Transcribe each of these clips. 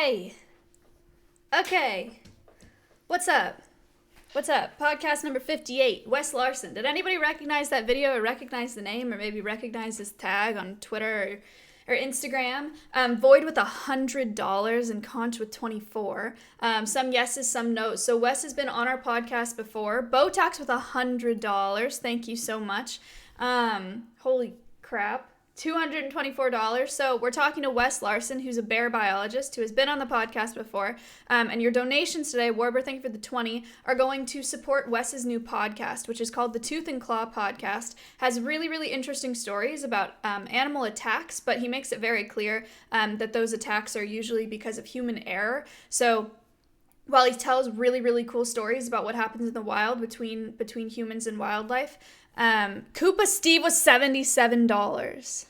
Yay! Okay. What's up? What's up? Podcast number 58, Wes Larson. Did anybody recognize that video or recognize the name or maybe recognize his tag on Twitter or Instagram? Void with $100 and Conch with 24. Some yeses, some no's. So Wes has been on our podcast before. Botox with $100. Thank you so much. Holy crap. $224. So we're talking to Wes Larson, who's a bear biologist who has been on the podcast before. And your donations today, Warber, thank you for the 20, are going to support Wes's new podcast, which is called the Tooth and Claw Podcast. Has really, really interesting stories about animal attacks, but he makes it very clear that those attacks are usually because of human error. So while he tells really, really cool stories about what happens in the wild between humans and wildlife, Koopa Steve was $77.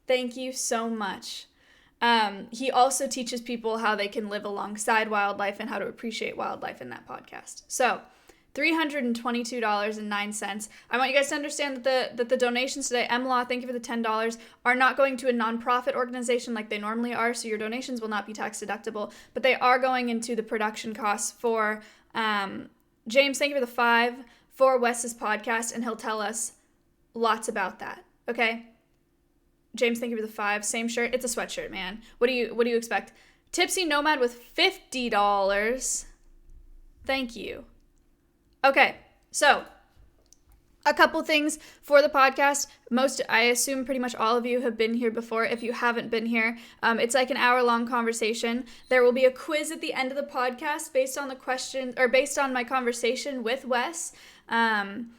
Thank you so much. He also teaches people how they can live alongside wildlife and how to appreciate wildlife in that podcast. So, $322.09. I want you guys to understand that the donations today, MLaw, thank you for the $10, are not going to a nonprofit organization like they normally are, so your donations will not be tax deductible, but they are going into the production costs for, James, thank you for the 5, for Wes's podcast, and he'll tell us lots about that, okay? James, thank you for the 5. Same shirt. It's a sweatshirt, man. What do you expect? Tipsy Nomad with $50. Thank you. Okay, so a couple things for the podcast. I assume pretty much all of you have been here before. If you haven't been here, it's like an hour-long conversation. There will be a quiz at the end of the podcast based on the question, or based on my conversation with Wes. And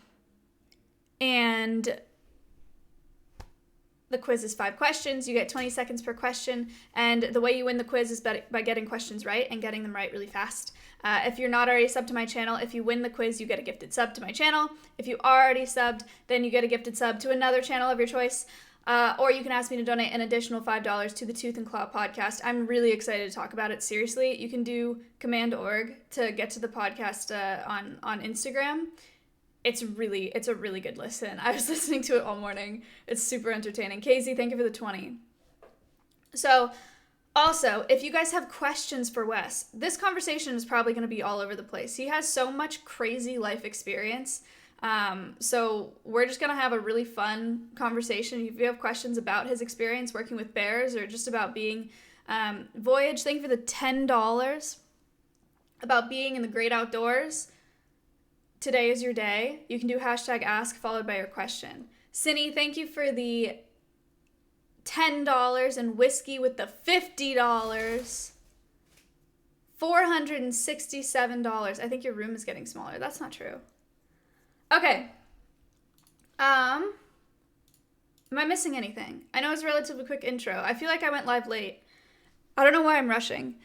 the quiz is 5 questions. You get 20 seconds per question. And the way you win the quiz is by getting questions right and getting them right really fast. If you're not already subbed to my channel, if you win the quiz, you get a gifted sub to my channel. If you are already subbed, then you get a gifted sub to another channel of your choice. Or you can ask me to donate an additional $5 to the Tooth and Claw podcast. I'm really excited to talk about it. Seriously, you can do Command Org to get to the podcast on Instagram. It's a really good listen. I was listening to it all morning. It's super entertaining. Casey, thank you for the 20. So, also, if you guys have questions for Wes, this conversation is probably going to be all over the place. He has so much crazy life experience. So we're just going to have a really fun conversation. If you have questions about his experience working with bears or just about being, Voyage, thank you for the $10. About being in the great outdoors. Today is your day. You can do #ask followed by your question. Cindy, thank you for the $10 and whiskey with the $50. $467. I think your room is getting smaller. That's not true. Okay. Am I missing anything? I know it's a relatively quick intro. I feel like I went live late. I don't know why I'm rushing.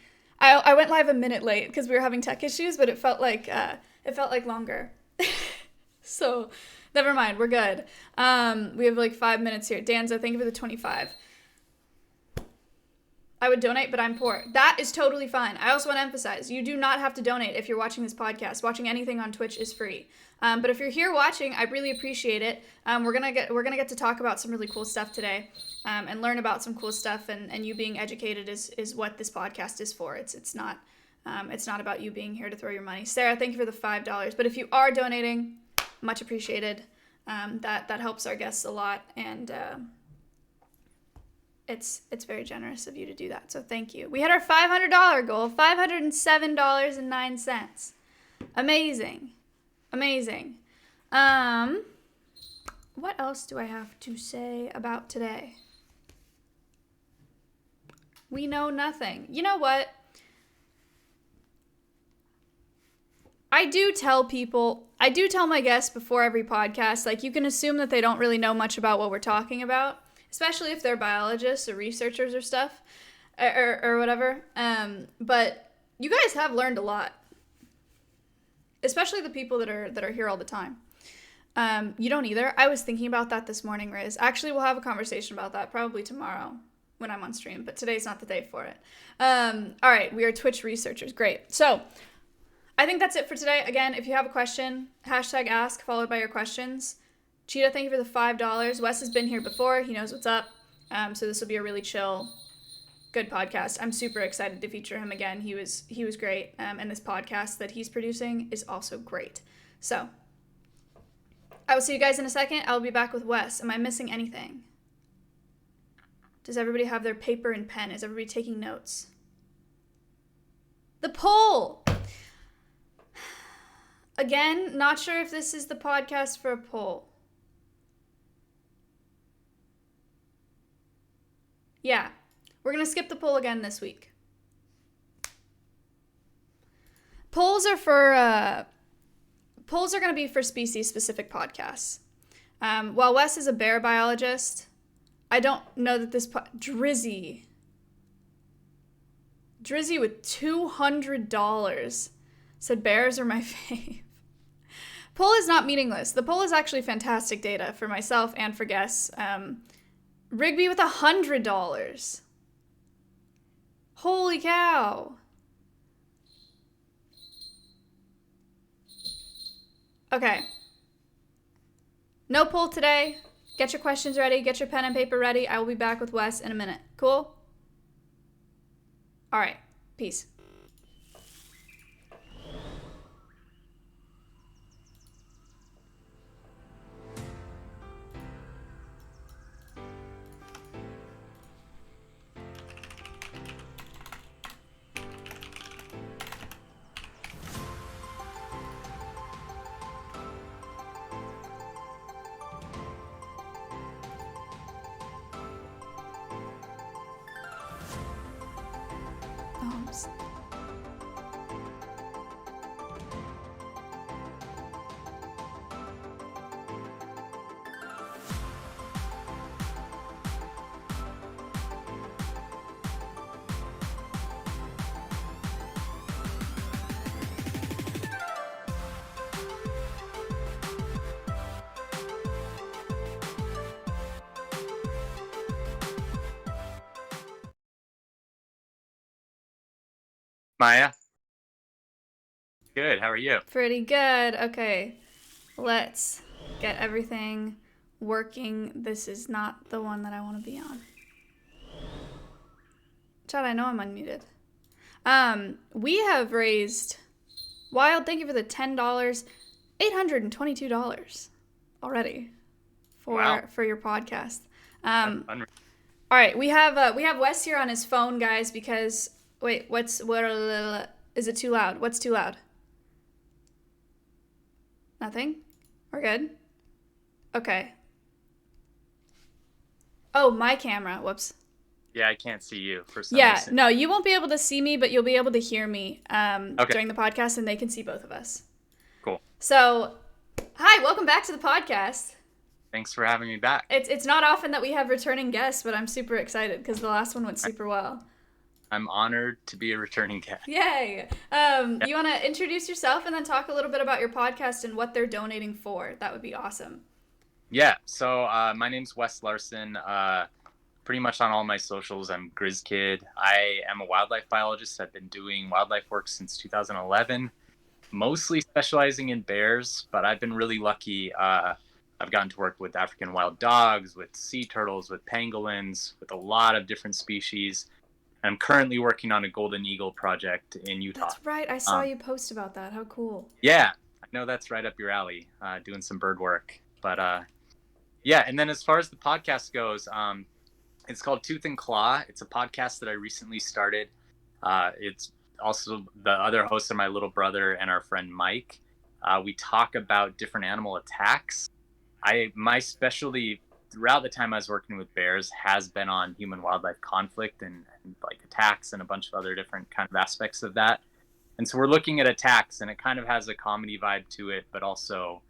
I went live a minute late because we were having tech issues, but it felt like longer. So, never mind. We're good. We have like 5 minutes here. Danza, thank you for the 25. I would donate, but I'm poor. That is totally fine. I also want to emphasize, you do not have to donate if you're watching this podcast. Watching anything on Twitch is free. But if you're here watching, I really appreciate it. We're gonna get to talk about some really cool stuff today, and learn about some cool stuff. And you being educated is what this podcast is for. It's not about you being here to throw your money. Sarah, thank you for the $5. But if you are donating, much appreciated. That helps our guests a lot, and it's very generous of you to do that. So thank you. We had our $500 goal, $507.09. Amazing. What else do I have to say about today? We know nothing. You know what? I do tell my guests before every podcast, like, you can assume that they don't really know much about what we're talking about, especially if they're biologists or researchers or stuff, or whatever. But you guys have learned a lot, especially the people that are here all the time. You don't either. I was thinking about that this morning, Riz. Actually, we'll have a conversation about that probably tomorrow when I'm on stream, but today's not the day for it. All right, we are Twitch researchers. Great. So, I think that's it for today. Again, if you have a question, #ask followed by your questions. Cheetah, thank you for the $5. Wes has been here before. He knows what's up. So this will be a really chill good podcast. I'm super excited to feature him again. He was great, and this podcast that he's producing is also great. So I will see you guys in a second. I'll be back with Wes. Am I missing anything? Does everybody have their paper and pen? Is everybody taking notes? The poll! Again, not sure if this is the podcast for a poll. Yeah, we're going to skip the poll again this week. Polls are going to be for species-specific podcasts. While Wes is a bear biologist, I don't know that this... Drizzy with $200 said bears are my fave. Poll is not meaningless. The poll is actually fantastic data for myself and for guests. Rigby with $100. Holy cow. Okay. No poll today. Get your questions ready. Get your pen and paper ready. I will be back with Wes in a minute. Cool? All right. Peace. Maya? Good, how are you? Pretty good. Okay, let's get everything working. This is not the one that I want to be on. Chad, I know I'm unmuted. We have raised, Wild, thank you for the $10, $822 already for your podcast. All right, we have Wes here on his phone, guys, because wait, what is it too loud? What's too loud? Nothing? We're good? Okay. Oh, my camera. Whoops. Yeah, I can't see you for some reason. No, you won't be able to see me, but you'll be able to hear me during the podcast, and they can see both of us. Cool. So, hi, welcome back to the podcast. Thanks for having me back. It's not often that we have returning guests, but I'm super excited because the last one went super well. I'm honored to be a returning guest. Yay! You want to introduce yourself and then talk a little bit about your podcast and what they're donating for? That would be awesome. Yeah, so my name's Wes Larson. Pretty much on all my socials, I'm GrizzKid. I am a wildlife biologist. I've been doing wildlife work since 2011, mostly specializing in bears, but I've been really lucky. I've gotten to work with African wild dogs, with sea turtles, with pangolins, with a lot of different species. I'm currently working on a golden eagle project in Utah. That's right. I saw you post about that. How cool. Yeah, I know that's right up your alley, doing some bird work. But yeah, and then as far as the podcast goes, it's called Tooth and Claw. It's a podcast that I recently started. It's also the other hosts are my little brother and our friend Mike. We talk about different animal attacks. My specialty throughout the time I was working with bears has been on human wildlife conflict and like attacks and a bunch of other different kind of aspects of that. And so we're looking at attacks, and it kind of has a comedy vibe to it, but also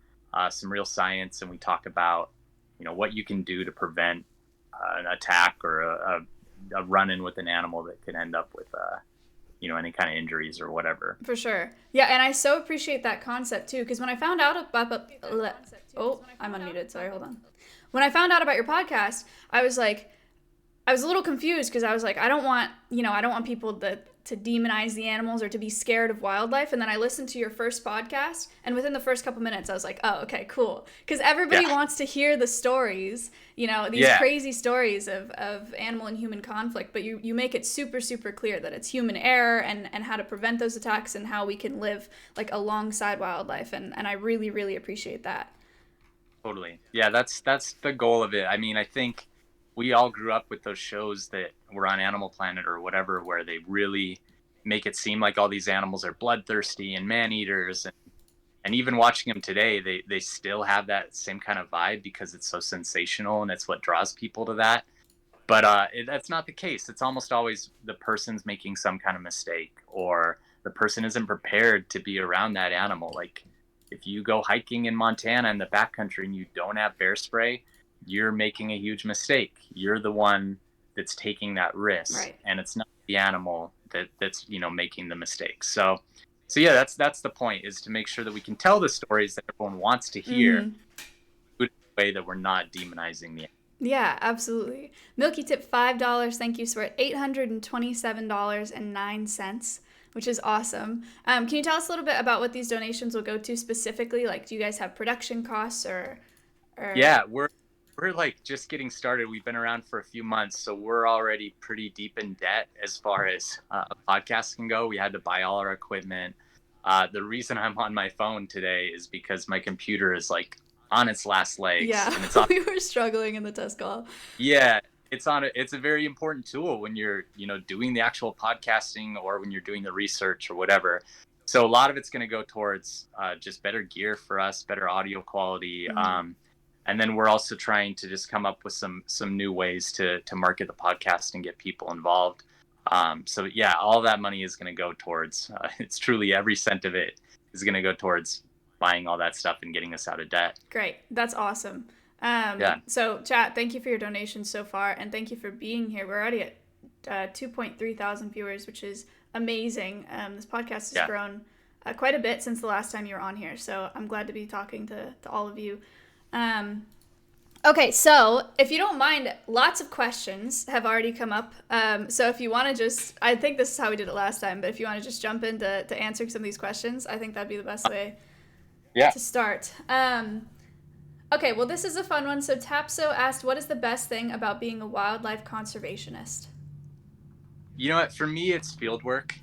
some real science. And we talk about, what you can do to prevent an attack or a run-in with an animal that could end up with, any kind of injuries or whatever. For sure. Yeah, and I so appreciate that concept too, because when I found out about I'm unmuted. Sorry, hold on. When I found out about your podcast, I was a little confused because I was like, I don't want people demonize the animals or to be scared of wildlife. And then I listened to your first podcast, and within the first couple minutes I was like, oh, okay, cool, because everybody wants to hear the stories, these crazy stories of animal and human conflict, but you make it super, super clear that it's human error and how to prevent those attacks and how we can live like alongside wildlife, and I really, really appreciate that. Totally. Yeah, that's the goal of it. I mean, I think we all grew up with those shows that were on Animal Planet or whatever, where they really make it seem like all these animals are bloodthirsty and man-eaters. And even watching them today, they still have that same kind of vibe because it's so sensational and it's what draws people to that. But that's not the case. It's almost always the person's making some kind of mistake, or the person isn't prepared to be around that animal. Like, if you go hiking in Montana in the backcountry and you don't have bear spray, you're making a huge mistake. You're the one that's taking that risk, right. And it's not the animal that's making the mistake. So yeah, that's the point, is to make sure that we can tell the stories that everyone wants to hear, in a way that we're not demonizing the animal. Yeah, absolutely. Milky tip $5. Thank you. So we're at $827.09. Which is awesome. Can you tell us a little bit about what these donations will go to specifically? Like, do you guys have production costs or... Yeah, we're like just getting started. We've been around for a few months, so we're already pretty deep in debt as far as a podcast can go. We had to buy all our equipment. The reason I'm on my phone today is because my computer is like on its last legs. Yeah, and we were struggling in the test call. Yeah. It's a very important tool when you're, doing the actual podcasting or when you're doing the research or whatever. So a lot of it's going to go towards just better gear for us, better audio quality. And then we're also trying to just come up with some new ways to market the podcast and get people involved. So yeah, all that money is going to go towards, it's truly every cent of it is going to go towards buying all that stuff and getting us out of debt. Great. That's awesome. So chat, thank you for your donations so far, and thank you for being here. We're already at 2.3 thousand viewers, which is amazing. This podcast has grown quite a bit since the last time you were on here, so I'm glad to be talking to all of you. Okay, so if you don't mind, lots of questions have already come up. So if you want to I think this is how we did it last time, but if you want to just jump into answering some of these questions, I think that'd be the best way to start. Okay, well, this is a fun one. So Tapso asked, what is the best thing about being a wildlife conservationist? You know what? For me, it's field work.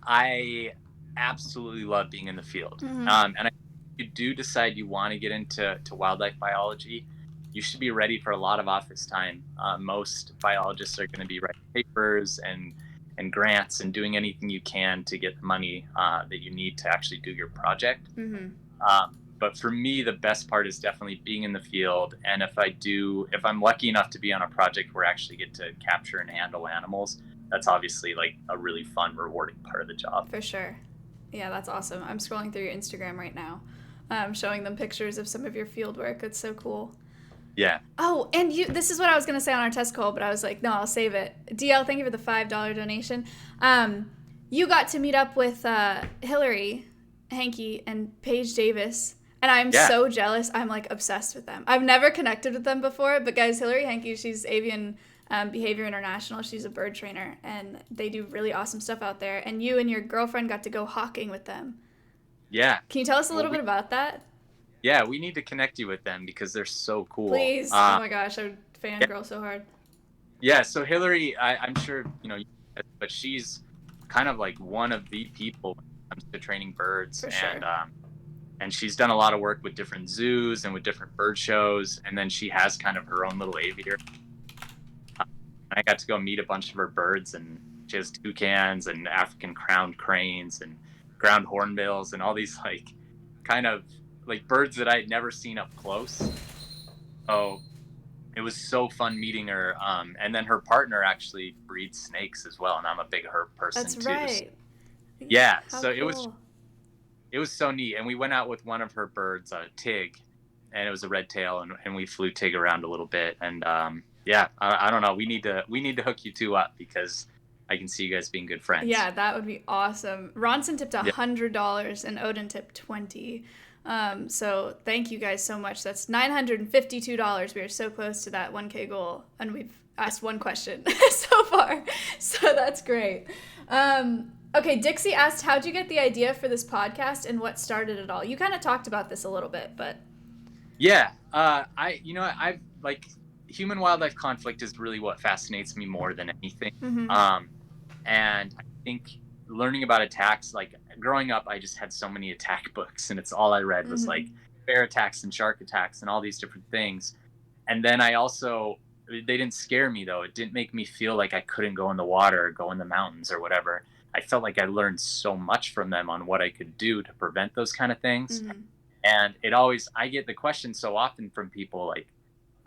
I absolutely love being in the field. And if you do decide you want to get into wildlife biology, you should be ready for a lot of office time. Most biologists are going to be writing papers and grants and doing anything you can to get the money that you need to actually do your project. But for me, the best part is definitely being in the field. And if I'm lucky enough to be on a project where I actually get to capture and handle animals, that's obviously like a really fun, rewarding part of the job. For sure. Yeah, that's awesome. I'm scrolling through your Instagram right now, showing them pictures of some of your field work. It's so cool. Yeah. Oh, and this is what I was going to say on our test call, but I was like, no, I'll save it. DL, thank you for the $5 donation. You got to meet up with Hillary Hankey and Paige Davis. And I'm so jealous. I'm like obsessed with them. I've never connected with them before, but guys, Hillary Hankey, she's Avian Behavior International. She's a bird trainer, and they do really awesome stuff out there. And you and your girlfriend got to go hawking with them. Yeah. Can you tell us a little bit about that? Yeah, we need to connect you with them because they're so cool. Please. Oh my gosh, I would fangirl so hard. Yeah, so Hillary, I'm sure, but she's kind of like one of the people when it comes to training birds. For sure. And she's done a lot of work with different zoos and with different bird shows. And then she has kind of her own little aviary. I got to go meet a bunch of her birds, and she has toucans and African crowned cranes and ground hornbills and all these like kind of like birds that I had never seen up close. So it was so fun meeting her. And then her partner actually breeds snakes as well. And I'm a big herb person too. That's right. Yeah. How so cool. It was so neat. And we went out with one of her birds, Tig, and it was a red tail, and we flew Tig around a little bit. And I don't know. We need to hook you two up because I can see you guys being good friends. Yeah, that would be awesome. Ronson tipped $100 and Odin tipped $20. So thank you guys so much. That's $952. We are so close to that 1K goal, and we've asked one question so far. So that's great. Okay, Dixie asked, how'd you get the idea for this podcast and what started it all? You kind of talked about this a little bit, but Yeah, I've like human wildlife conflict is really what fascinates me more than anything. mm-hmm. And I think learning about attacks, like growing up, I just had so many attack books, and it's all I read was like Mm-hmm. bear attacks and shark attacks and all these different things. And then I also, they didn't scare me though. It didn't make me feel like I couldn't go in the water or go in the mountains or whatever. I felt like I learned so much from them on what I could do to prevent those kind of things. Mm-hmm. And it always, I get the question so often from people like,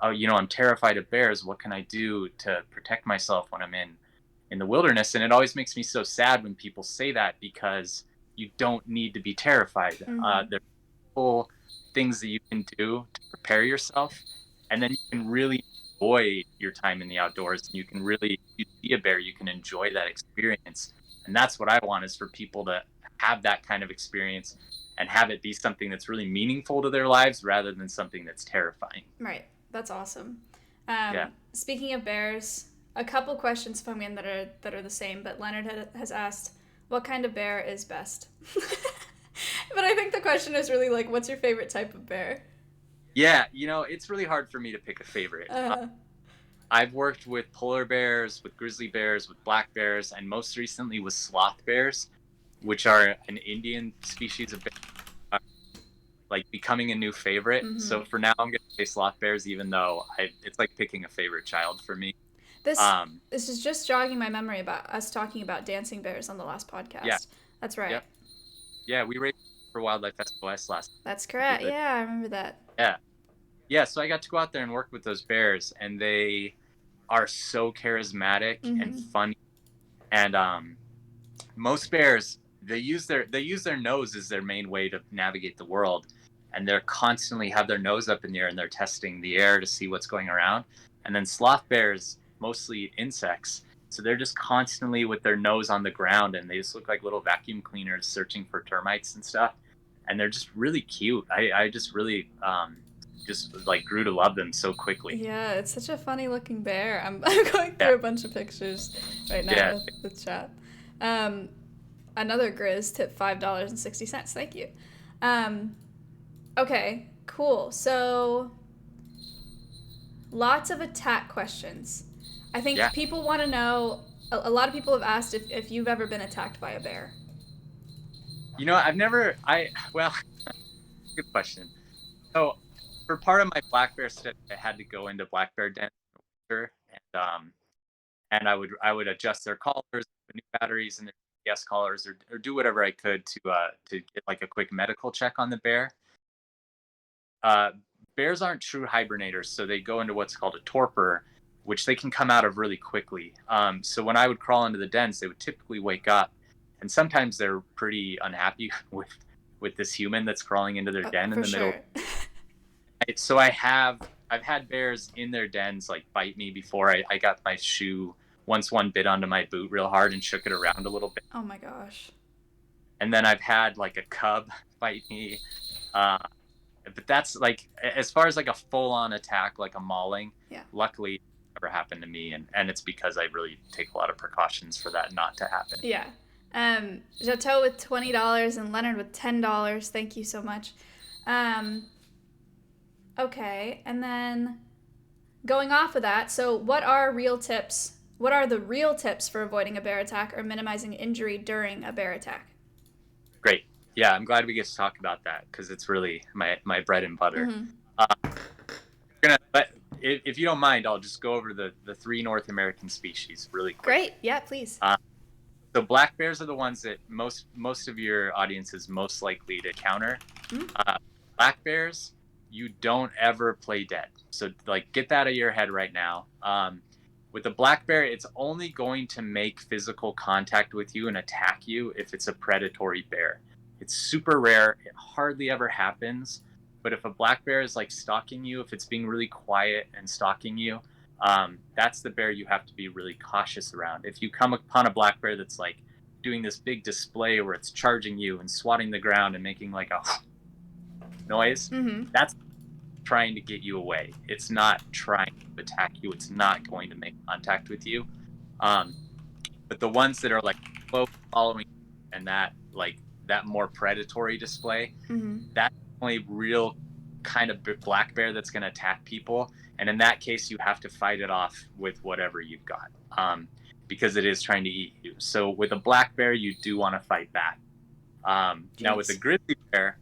oh, I'm terrified of bears. What can I do to protect myself when I'm in the wilderness? And it always makes me so sad when people say that, because you don't need to be terrified. Mm-hmm. There's full things that you can do to prepare yourself, and then you can really enjoy your time in the outdoors. And you can really, you see a bear, you can enjoy that experience. And that's what I want, is for people to have that kind of experience and have it be something that's really meaningful to their lives rather than something that's terrifying. Right. That's awesome. Yeah. Speaking of bears, a couple questions come in that are the same, but Leonard has asked, what kind of bear is best? But I think the question is really like, what's your favorite type of bear? Yeah, it's really hard for me to pick a favorite. Uh, I've worked with polar bears, with grizzly bears, with black bears, and most recently with sloth bears, which are an Indian species of bear, like becoming a new favorite. mm-hmm. So for now, I'm going to say sloth bears, even though it's like picking a favorite child for me. This Um, this is just jogging my memory about us talking about dancing bears on the last podcast. yeah, That's right. yep, yeah. We raced for Wildlife Festival West last. That's correct. With it. Yeah, I remember that. Yeah, yeah. So I got to go out there and work with those bears, and they are so charismatic Mm-hmm. and funny. And most bears, they use their nose as their main way to navigate the world, and they're constantly have their nose up in the air, and they're testing the air to see what's going around. And then sloth bears mostly eat insects, so they're just constantly with their nose on the ground, and they just look like little vacuum cleaners searching for termites and stuff. And they're just really cute. I just really just like grew to love them so quickly. Yeah, it's such a funny looking bear. I'm going through a bunch of pictures right now Yeah. with chat. Another Grizz tip $5.60. Thank you. Okay, cool. So lots of attack questions. I think people want to know. A lot of people have asked if you've ever been attacked by a bear. I've never. Well, good question. So, for part of my black bear study, I had to go into black bear den, and I would adjust their collars, put new batteries in their GPS collars, or do whatever I could to get like a quick medical check on the bear. Bears aren't true hibernators, so they go into what's called a torpor, which they can come out of really quickly. So when I would crawl into the dens, they would typically wake up, and sometimes they're pretty unhappy with this human that's crawling into their den in the middle. So I've had bears in their dens like bite me before. I got my shoe once, one bit onto my boot real hard and shook it around a little bit. Oh my gosh. And then I've had like a cub bite me. But that's like, as far as like a full-on attack, like a mauling, luckily it never happened to me, and it's because I really take a lot of precautions for that not to happen. Yeah. Jateau with $20 and Leonard with $10. Thank you so much. Okay, and then going off of that, so what are real tips? What are the real tips for avoiding a bear attack or minimizing injury during a bear attack? Great. Yeah, I'm glad we get to talk about that, because it's really my bread and butter. Mm-hmm. But if you don't mind, I'll just go over the 3 North American species really quick. Great. Yeah, please. So black bears are the ones that most of your audience is most likely to counter. Mm-hmm. Black bears, you don't ever play dead. So like, get that out of your head right now. With a black bear, it's only going to make physical contact with you and attack you if it's a predatory bear. It's super rare. It hardly ever happens. But if a black bear is like stalking you, if it's being really quiet and stalking you, that's the bear you have to be really cautious around. If you come upon a black bear that's like doing this big display where it's charging you and swatting the ground and making like a noise, Mm-hmm. that's trying to get you away. It's not trying to attack you. It's not going to make contact with you. Um, but the ones that are like slow following and that more predatory display, Mm-hmm. that's only real kind of black bear that's going to attack people. And in that case, you have to fight it off with whatever you've got, because it is trying to eat you. So with a black bear, you do want to fight back. Now with a Jeez. grizzly bear,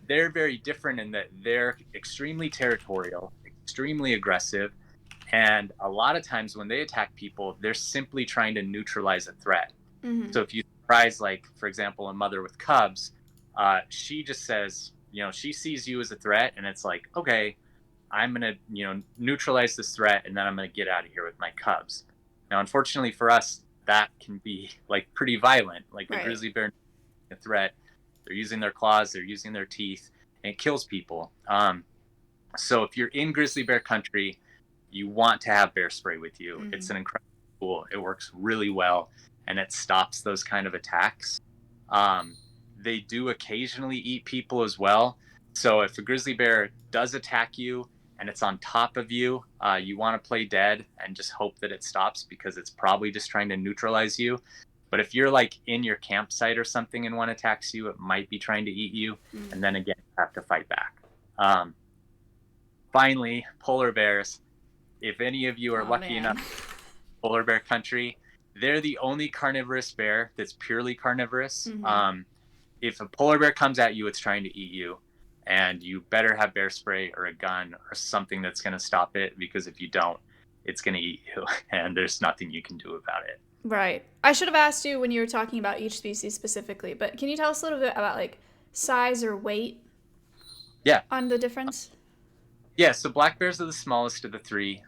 they're very different in that they're extremely territorial, extremely aggressive, and a lot of times when they attack people, they're simply trying to neutralize a threat. Mm-hmm. So if you surprise, like, for example, a mother with cubs, she just says, she sees you as a threat, and it's like, okay, I'm going to, neutralize this threat, and then I'm going to get out of here with my cubs. Now, unfortunately for us, that can be like pretty violent. Like the Right. grizzly bear, a threat, they're using their claws, they're using their teeth, and it kills people. So if you're in grizzly bear country, you want to have bear spray with you. Mm-hmm. It's an incredible tool. It works really well, and it stops those kind of attacks. Um, they do occasionally eat people as well. So if a grizzly bear does attack you and it's on top of you, you want to play dead and just hope that it stops, because it's probably just trying to neutralize you. But if you're like in your campsite or something and one attacks you, it might be trying to eat you. Mm-hmm. And then again, you have to fight back. Finally, polar bears. If any of you are lucky enough, polar bear country, they're the only carnivorous bear that's purely carnivorous. Mm-hmm. If a polar bear comes at you, it's trying to eat you, and you better have bear spray or a gun or something that's going to stop it, because if you don't, it's going to eat you, and there's nothing you can do about it. Right. I should have asked you when you were talking about each species specifically, but can you tell us a little bit about like size or weight? Yeah. On the difference? Yeah, so black bears are the smallest of the three.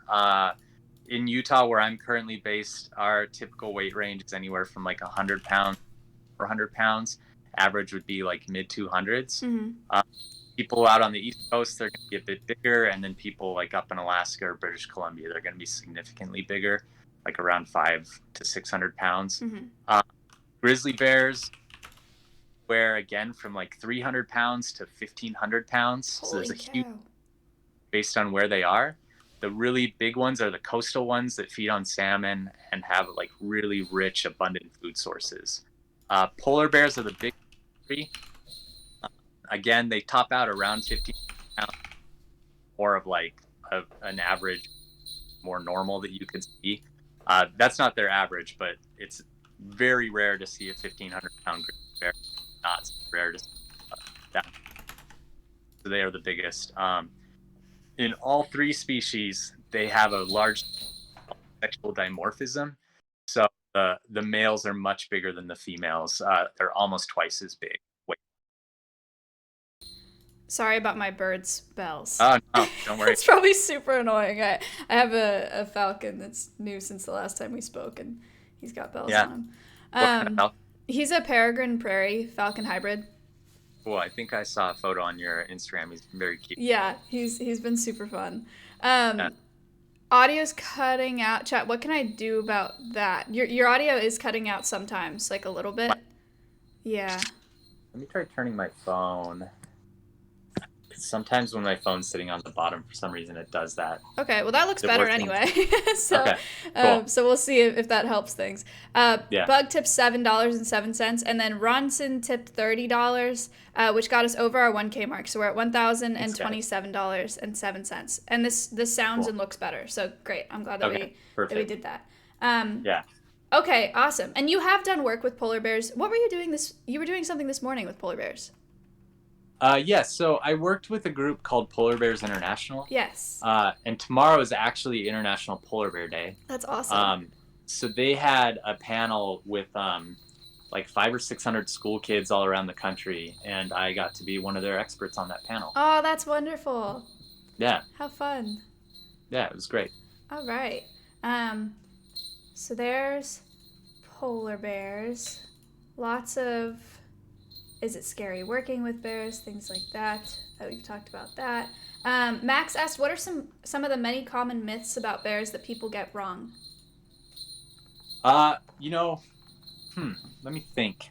In Utah, where I'm currently based, our typical weight range is anywhere from like 100 pounds, 400 pounds. Average would be like mid 200s. Mm-hmm. People out on the East Coast, they're going to be a bit bigger. And then people like up in Alaska or British Columbia, they're going to be significantly bigger, like around 500 to 600 pounds. Mm-hmm. Grizzly bears, where again from like 300 pounds to 1,500 pounds. Holy so there's a cow. huge, based on where they are. The really big ones are the coastal ones that feed on salmon and have like really rich, abundant food sources. Polar bears are the big three. Again, they top out around 15 pounds, more of like an average, more normal that you could see. That's not their average, but it's very rare to see a 1,500-pound grizzly bear. Not so rare to see that. So they are the biggest. In all three species, they have a large sexual dimorphism. So the males are much bigger than the females. They're almost twice as big. Wait. Sorry about my bird's bells. Oh, no, don't worry. It's probably super annoying. I have a falcon that's new since the last time we spoke, and he's got bells on him. What kind of falcon? He's a peregrine prairie falcon hybrid. Cool. I think I saw a photo on your Instagram. He's very cute. Yeah, he's been super fun. Audio's cutting out. Chat, what can I do about that? Your audio is cutting out sometimes, like a little bit. Yeah. Let me try turning my phone. Sometimes when my phone's sitting on the bottom, for some reason, it does that. Okay, well that looks better anyway. So, okay, cool. So we'll see if that helps things. Yeah. Bug tipped $7.07, and then Ronson tipped $30, which got us over our 1K mark. So we're at $1,027.07, and this sounds and looks better. So great, I'm glad that we did that. Yeah. Okay, awesome. And you have done work with polar bears. What were you doing You were doing something this morning with polar bears. Yes, so I worked with a group called Polar Bears International. Yes. And tomorrow is actually International Polar Bear Day. That's awesome. So they had a panel with like 500 or 600 school kids all around the country, and I got to be one of their experts on that panel. Oh, that's wonderful. Yeah. How fun. Yeah, it was great. All right. So there's polar bears. Lots of... Is it scary working with bears? Things like that. We've talked about that. Max asked, what are some of the many common myths about bears that people get wrong? Let me think.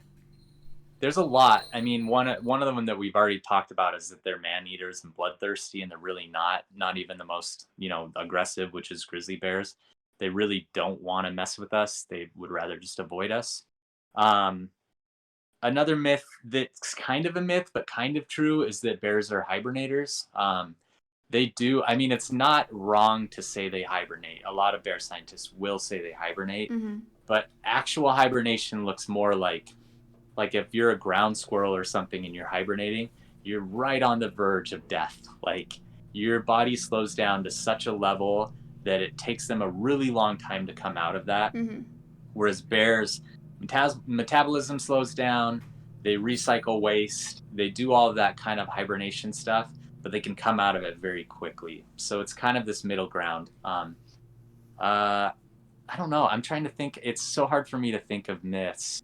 There's a lot. I mean, one of them that we've already talked about is that they're man eaters and bloodthirsty, and they're really not even the most aggressive, which is grizzly bears. They really don't want to mess with us. They would rather just avoid us. Um, Another myth that's kind of a myth but kind of true is that bears are hibernators. They do. I mean, it's not wrong to say they hibernate. A lot of bear scientists will say they hibernate, Mm-hmm. but actual hibernation looks more like if you're a ground squirrel or something and you're hibernating, you're right on the verge of death. Like your body slows down to such a level that it takes them a really long time to come out of that. Mm-hmm. Whereas bears, metabolism slows down, they recycle waste, they do all of that kind of hibernation stuff, but they can come out of it very quickly. So it's kind of this middle ground. Uh, I don't know. I'm trying to think. It's so hard for me to think of myths.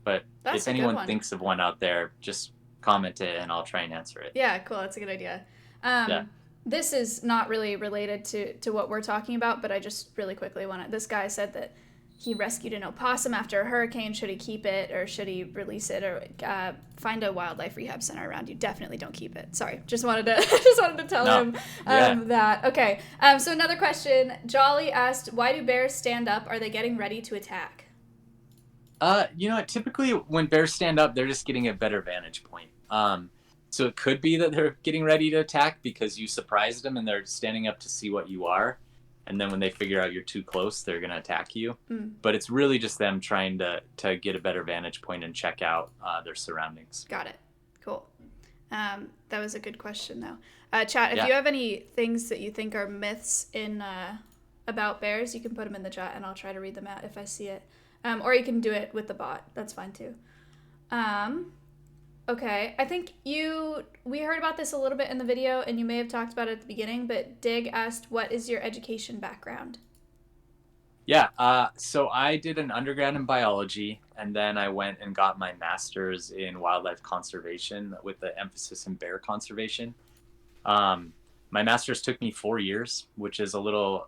But That's if a good anyone one. thinks of one out there, just comment it and I'll try and answer it. Yeah, cool. That's a good idea. Yeah. This is not really related to what we're talking about, but I just really quickly want to. This guy said that he rescued an opossum after a hurricane. Should he keep it or should he release it or find a wildlife rehab center around you? Definitely don't keep it. Sorry, just wanted to tell No. him Yeah. that. Okay. So another question. Jolly asked, "Why do bears stand up? Are they getting ready to attack?" Typically when bears stand up, they're just getting a better vantage point. So it could be that they're getting ready to attack because you surprised them and they're standing up to see what you are. And then when they figure out you're too close, they're going to attack you. Mm. But it's really just them trying to get a better vantage point and check out their surroundings. Got it. Cool. That was a good question, though. Chat, if Yeah. you have any things that you think are myths in about bears, you can put them in the chat, and I'll try to read them out if I see it. Or you can do it with the bot. That's fine, too. Okay. I think we heard about this a little bit in the video, and you may have talked about it at the beginning, but Dig asked, what is your education background? Yeah, so I did an undergrad in biology, and then I went and got my master's in wildlife conservation with the emphasis in bear conservation. My master's took me 4 years, which is a little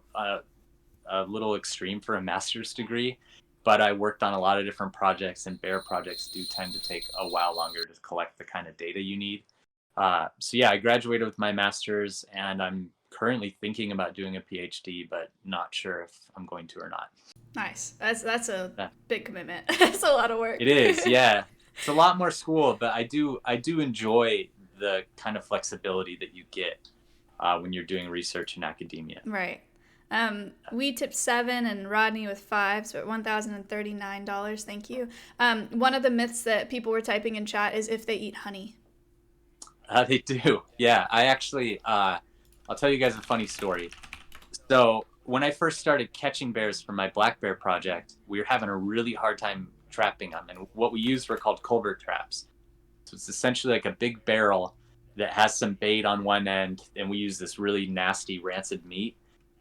extreme for a master's degree, but I worked on a lot of different projects, and bear projects do tend to take a while longer to collect the kind of data you need. So yeah, I graduated with my master's, and I'm currently thinking about doing a PhD, but not sure if I'm going to or not. Nice. That's a Yeah. big commitment. That's a lot of work. It is, yeah. It's a lot more school, but I do enjoy the kind of flexibility that you get when you're doing research in academia. Right. We tipped 7 and Rodney with 5, so at $1,039. Thank you. One of the myths that people were typing in chat is if they eat honey. They do. Yeah, I actually, I'll tell you guys a funny story. So when I first started catching bears for my black bear project, we were having a really hard time trapping them. And what we used were called culvert traps. So it's essentially like a big barrel that has some bait on one end, and we use this really nasty rancid meat.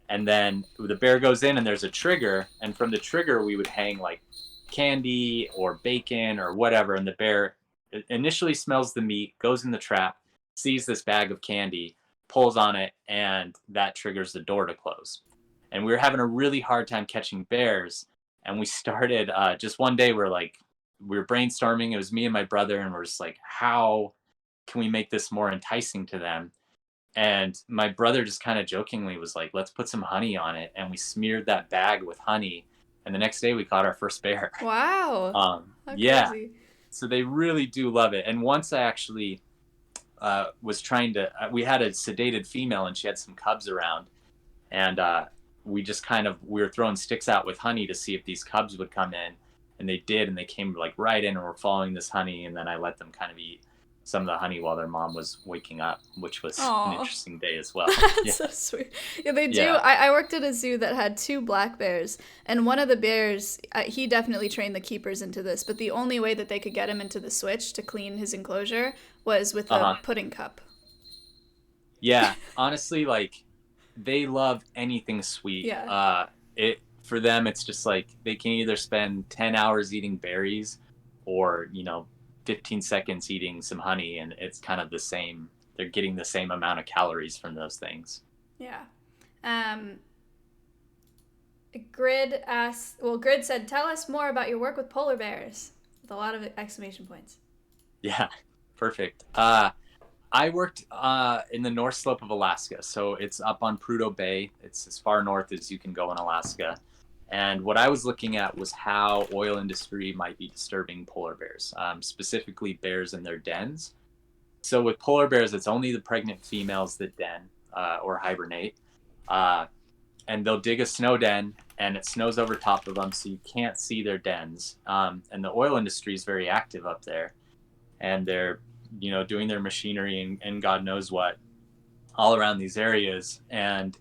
And then the bear goes in and there's a trigger, and from the trigger we would hang like candy or bacon or whatever, and the bear initially smells the meat, goes in the trap, sees this bag of candy, pulls on it, and that triggers the door to close. And we were having a really hard time catching bears, and we started just one day we were brainstorming. It was me and my brother, and we're just like, how can we make this more enticing to them? And my brother just kind of jokingly was like, let's put some honey on it. And we smeared that bag with honey. And the next day we caught our first bear. Wow. Yeah. Crazy. So they really do love it. And once I actually was trying to, we had a sedated female and she had some cubs around. And we were throwing sticks out with honey to see if these cubs would come in. And they did. And they came like right in and were following this honey. And then I let them kind of eat some of the honey while their mom was waking up, which was an interesting day as well. That's so sweet. Yeah, they do. Yeah. I worked at a zoo that had 2 black bears, and one of the bears, he definitely trained the keepers into this, but the only way that they could get him into the switch to clean his enclosure was with a pudding cup. Yeah, honestly, like, they love anything sweet. Yeah. For them, it's just like they can either spend 10 hours eating berries or 15 seconds eating some honey, and it's kind of the same. They're getting the same amount of calories from those things. Yeah. Grid said, tell us more about your work with polar bears. with a lot of exclamation points. Yeah, perfect. I worked in the North Slope of Alaska, so it's up on Prudhoe Bay. It's as far north as you can go in Alaska. And what I was looking at was how oil industry might be disturbing polar bears, specifically bears in their dens. So with polar bears, it's only the pregnant females that den or hibernate. Uh, and they'll dig a snow den and it snows over top of them so you can't see their dens. And the oil industry is very active up there. And they're, doing their machinery and God knows what all around these areas. And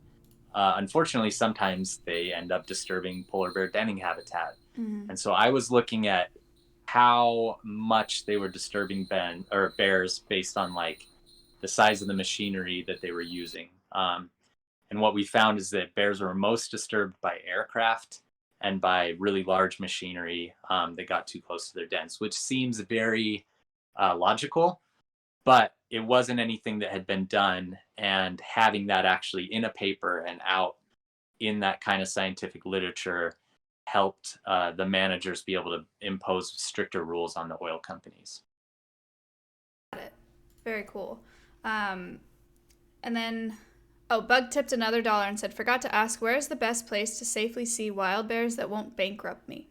unfortunately, sometimes they end up disturbing polar bear denning habitat. Mm-hmm. And so I was looking at how much they were disturbing bears based on like the size of the machinery that they were using. And what we found is that bears were most disturbed by aircraft and by really large machinery that got too close to their dens, which seems very logical, but it wasn't anything that had been done. And having that actually in a paper and out in that kind of scientific literature helped the managers be able to impose stricter rules on the oil companies. Got it. Very cool. And then, Bug tipped another $1 and said, forgot to ask, where is the best place to safely see wild bears that won't bankrupt me?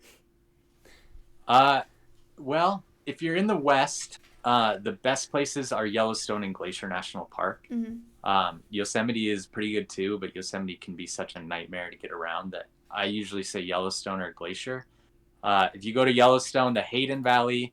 Well, if you're in the West, the best places are Yellowstone and Glacier National Park. Mm-hmm. Yosemite is pretty good too, but Yosemite can be such a nightmare to get around that I usually say Yellowstone or Glacier. If you go to Yellowstone, the Hayden Valley,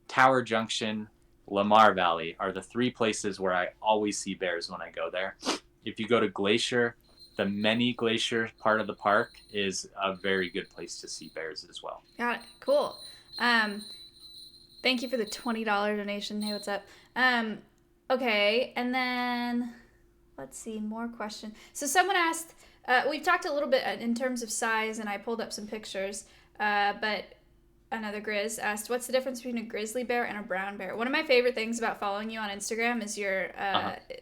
Tower Junction, Lamar Valley are the three places where I always see bears when I go there. If you go to Glacier, the Many Glacier part of the park is a very good place to see bears as well. Got it. Cool. Thank you for the $20 donation. Hey, what's up? Okay, and then let's see, more questions. So someone asked, we've talked a little bit in terms of size, and I pulled up some pictures, but another Grizz asked, what's the difference between a grizzly bear and a brown bear? One of my favorite things about following you on Instagram is your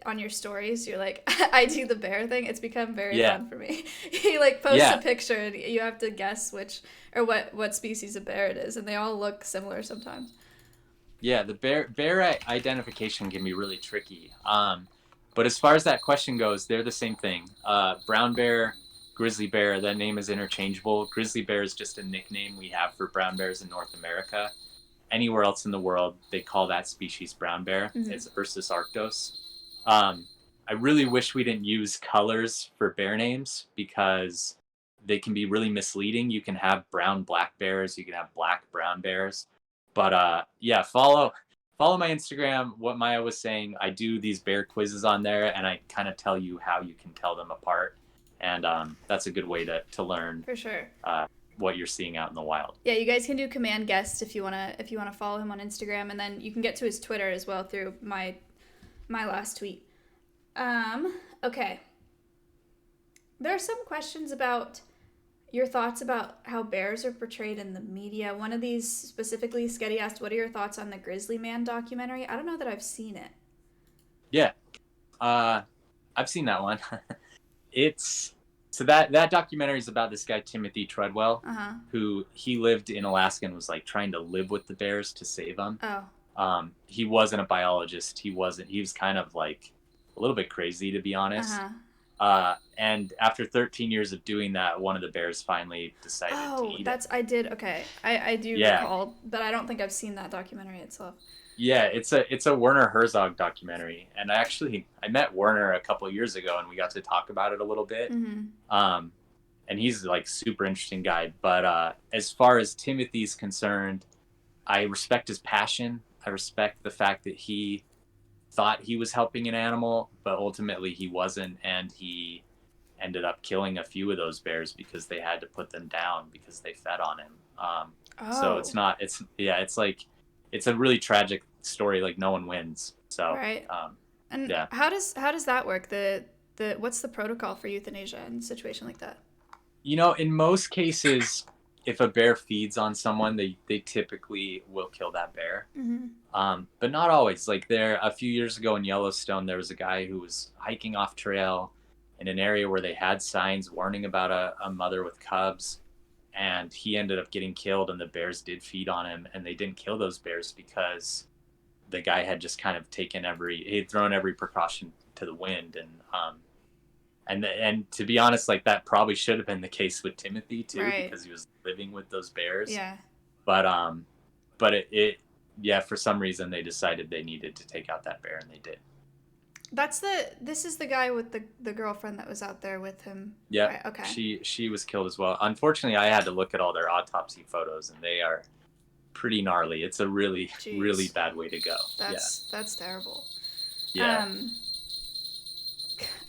on your stories, you're like, I do the bear thing. It's become very fun for me. You like post a picture and you have to guess which or what species of bear it is, and they all look similar sometimes. Yeah, the bear identification can be really tricky. But as far as that question goes, they're the same thing. Brown bear, grizzly bear, that name is interchangeable. Grizzly bear is just a nickname we have for brown bears in North America. Anywhere else in the world, they call that species brown bear. Mm-hmm. It's Ursus arctos. I really wish we didn't use colors for bear names because they can be really misleading. You can have brown black bears, you can have black brown bears. But yeah, follow my Instagram. What Maya was saying, I do these bear quizzes on there, and I kind of tell you how you can tell them apart. And that's a good way to learn for sure what you're seeing out in the wild. Yeah, you guys can do command guest if you wanna follow him on Instagram, and then you can get to his Twitter as well through my last tweet. Okay. There are some questions about your thoughts about how bears are portrayed in the media. One of these specifically, Sketty asked, what are your thoughts on the Grizzly Man documentary? I don't know that I've seen it. Yeah. I've seen that one. So that documentary is about this guy, Timothy Treadwell, who he lived in Alaska and was like trying to live with the bears to save them. Oh. He wasn't a biologist. He was kind of like a little bit crazy, to be honest. And after 13 years of doing that, one of the bears finally decided to eat it. I did. Okay. I do recall, but I don't think I've seen that documentary itself. Yeah, it's a Werner Herzog documentary. And I met Werner a couple of years ago and we got to talk about it a little bit. Mm-hmm. And he's like super interesting guy. But as far as Timothy's concerned, I respect his passion. I respect the fact that he thought he was helping an animal, but ultimately he wasn't, and he ended up killing a few of those bears because they had to put them down because they fed on him. So it's a really tragic story. Like no one wins. So right. And yeah. How does that work? The what's the protocol for euthanasia in a situation like that? In most cases, if a bear feeds on someone, they typically will kill that bear. Mm-hmm. But not always. Like a few years ago in Yellowstone, there was a guy who was hiking off trail in an area where they had signs warning about a mother with cubs. and he ended up getting killed, and the bears did feed on him, and they didn't kill those bears because the guy had just kind of he had thrown every precaution to the wind. And to be honest, like, that probably should have been the case with Timothy too, Right. because he was living with those bears. Yeah. But it yeah, for some reason they decided they needed to take out that bear, and they did. This is the guy with the girlfriend that was out there with him. Yeah. Right, okay. She was killed as well. Unfortunately, I had to look at all their autopsy photos, and they are pretty gnarly. It's a really, Jeez. really bad way to go. That's terrible. Yeah.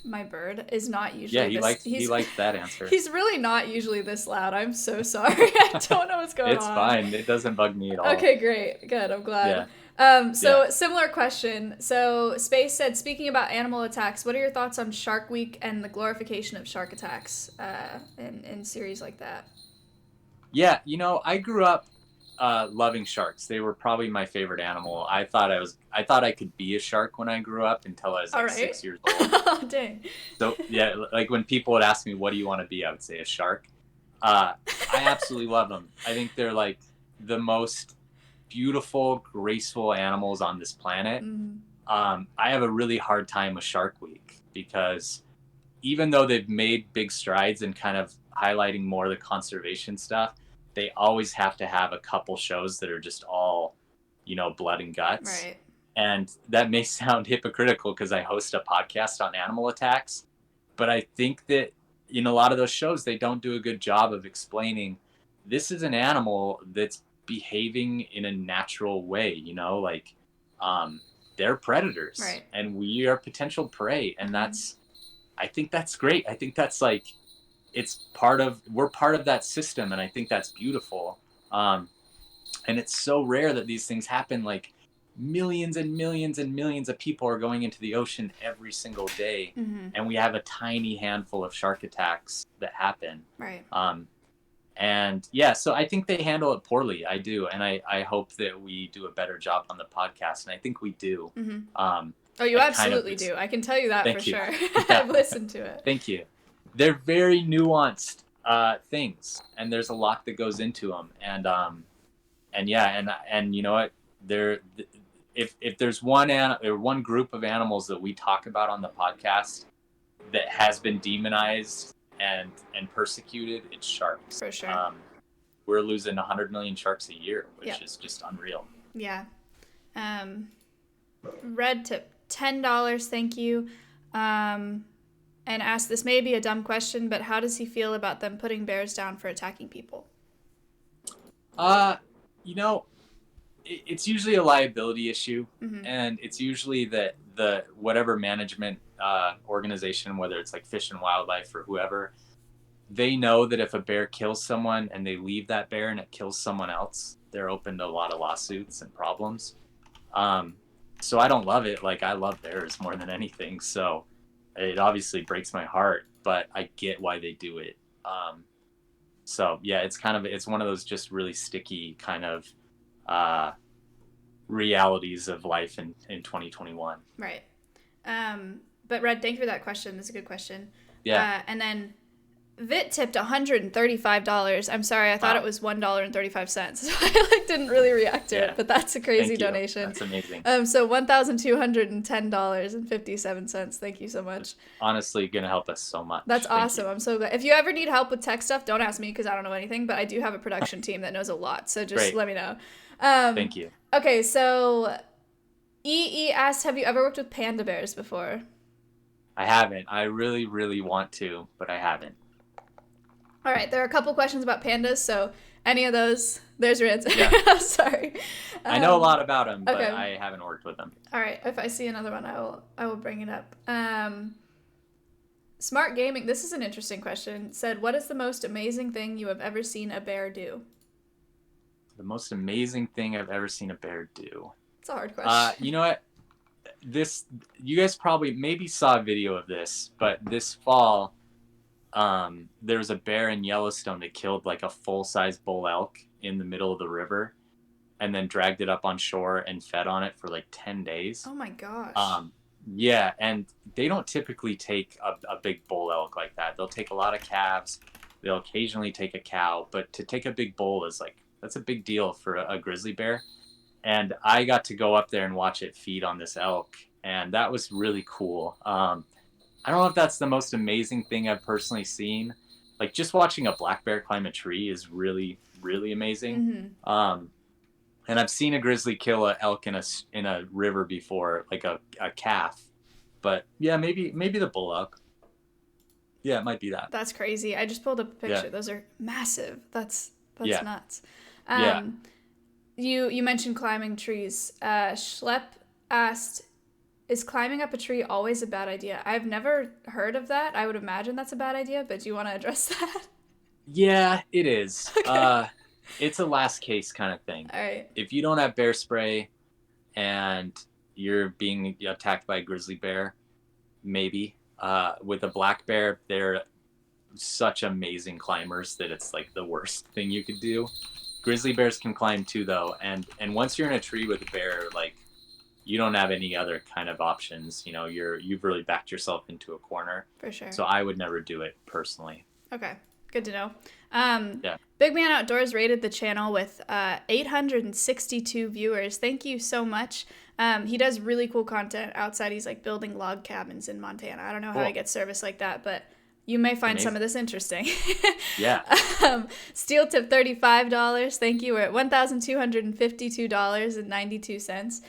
My bird is not usually. Yeah, he liked that answer. He's really not usually this loud. I'm so sorry. I don't know what's going on. It's fine. It doesn't bug me at all. Okay, great. Good. I'm glad. Yeah. Similar question. So Space said, speaking about animal attacks, what are your thoughts on Shark Week and the glorification of shark attacks in series like that? Yeah, I grew up loving sharks. They were probably my favorite animal. I thought I could be a shark when I grew up, until I was like 6 years old. Oh, dang. So yeah, like when people would ask me, what do you want to be? I would say a shark. I absolutely love them. I think they're like the most beautiful, graceful animals on this planet. I have a really hard time with Shark Week, because even though they've made big strides in kind of highlighting more of the conservation stuff, they always have to have a couple shows that are just all, blood and guts. Right. And that may sound hypocritical because I host a podcast on animal attacks, but I think that in a lot of those shows, they don't do a good job of explaining this is an animal that's behaving in a natural way, they're predators, right, and we are potential prey. And I think that's great. I think that's like, we're part of that system. And I think that's beautiful. And it's so rare that these things happen. Like, millions and millions and millions of people are going into the ocean every single day. And we have a tiny handful of shark attacks that happen. Right. And yeah, so I think they handle it poorly. I do. And I hope that we do a better job on the podcast. And I think we do. Oh, you absolutely do. I can tell you that for sure. I've listened to it. Thank you. They're very nuanced things, and there's a lot that goes into them. And you know what? If there's one group of animals that we talk about on the podcast that has been demonized and persecuted, it's sharks. For sure. We're losing 100 million sharks a year, which is just unreal. Yeah. Red tip $10, thank you. And asked, this may be a dumb question, but how does he feel about them putting bears down for attacking people? It's usually a liability issue, and it's usually that the whatever management organization, whether it's like Fish and Wildlife or whoever, they know that if a bear kills someone and they leave that bear and it kills someone else, they're open to a lot of lawsuits and problems. So I don't love it. Like, I love bears more than anything. So it obviously breaks my heart, but I get why they do it. So yeah, it's one of those just really sticky kind of realities of life in 2021. Right. But Red, thank you for that question. That's a good question. Yeah. And then Vit tipped $135. I'm sorry, I thought it was $1.35. So I didn't really react to it, but that's a crazy donation. That's amazing. So $1,210.57. Thank you so much. Honestly, gonna help us so much. That's awesome. I'm so glad. If you ever need help with tech stuff, don't ask me because I don't know anything, but I do have a production team that knows a lot. So just let me know. Thank you. Okay, so EE asked, have you ever worked with panda bears before? I haven't. I really, really want to, but I haven't. All right, there are a couple questions about pandas, so any of those, there's your answer. Yeah. Sorry. I know a lot about them, but I haven't worked with them. All right, if I see another one, I will bring it up. Smart Gaming, this is an interesting question, said, what is the most amazing thing you have ever seen a bear do? The most amazing thing I've ever seen a bear do? It's a hard question. You know what? You guys probably maybe saw a video of this, but this fall, there was a bear in Yellowstone that killed like a full-size bull elk in the middle of the river, and then dragged it up on shore and fed on it for like 10 days. Oh my gosh. Yeah, and they don't typically take a big bull elk like that. They'll take a lot of calves, They'll occasionally take a cow, but to take a big bull is like, that's a big deal for a grizzly bear. And I got to go up there and watch it feed on this elk, and that was really cool. I don't know if that's the most amazing thing I've personally seen. Like, just watching a black bear climb a tree is really, really amazing. Mm-hmm. And I've seen a grizzly kill an elk in a river before, like a calf. But yeah, maybe the bull elk. Yeah, it might be that. That's crazy. I just pulled up a picture. Yeah. Those are massive. That's Yeah. nuts. Yeah. You mentioned climbing trees. Schlepp asked, "Is climbing up a tree always a bad idea?" I've never heard of that. I would imagine that's a bad idea, but do you want to address that? Yeah, it is. Okay. It's a last case kind of thing. All right. If you don't have bear spray and you're being attacked by a grizzly bear, maybe. With a black bear, they're such amazing climbers that it's like the worst thing you could do. Grizzly bears can climb too, though, and once you're in a tree with a bear, like, you don't have any other kind of options. You know, you've really backed yourself into a corner. For sure. So I would never do it personally. Okay, good to know. Yeah. Big Man Outdoors rated the channel with 862 viewers. Thank you so much. He does really cool content outside. He's like building log cabins in Montana. I don't know how he gets service like that, but you may find some of this interesting. Yeah. Steel tip $35. Thank you. We're at $1,252.92,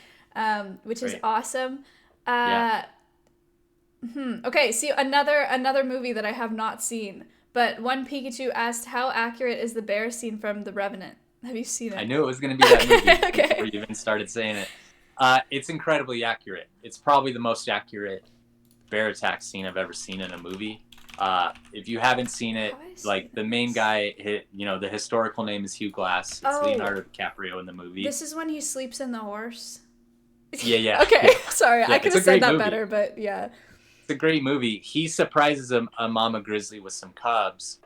which is awesome. Yeah. Okay, see another movie that I have not seen. But one Pikachu asked, "How accurate is the bear scene from The Revenant?" Have you seen it? I knew it was going to be that movie Okay. before you even started saying it. It's incredibly accurate. It's probably the most accurate bear attack scene I've ever seen in a movie. If you haven't seen it, like, the main guy, the historical name is Hugh Glass. It's Leonardo DiCaprio in the movie. This is when he sleeps in the horse? Yeah. Okay, sorry. Yeah, I could have said that better, but yeah. It's a great movie. He surprises a mama grizzly with some cubs,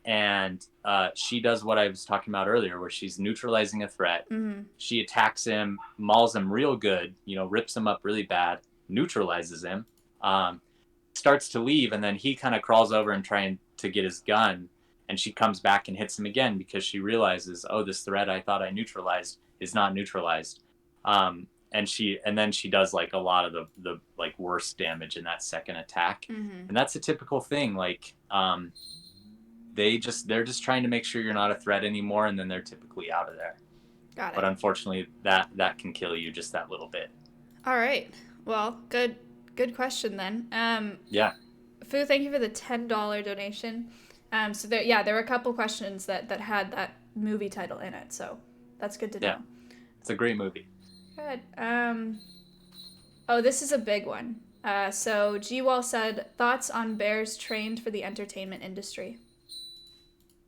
and she does what I was talking about earlier, where she's neutralizing a threat. Mm-hmm. She attacks him, mauls him real good, rips him up really bad, neutralizes him, starts to leave, and then he kind of crawls over and trying to get his gun, and she comes back and hits him again because she realizes, oh, this threat I thought I neutralized is not neutralized. And then she does like a lot of the like worst damage in that second attack. Mm-hmm. And that's a typical thing. Like, they're just trying to make sure you're not a threat anymore, and then they're typically out of there. Got it. But unfortunately, that can kill you just that little bit. All right. Well, good question then. Yeah. Fu, thank you for the $10 donation. So there were a couple questions that had that movie title in it, so that's good to know. Yeah. It's a great movie. Good. This is a big one. So G-Wall said, "Thoughts on bears trained for the entertainment industry?"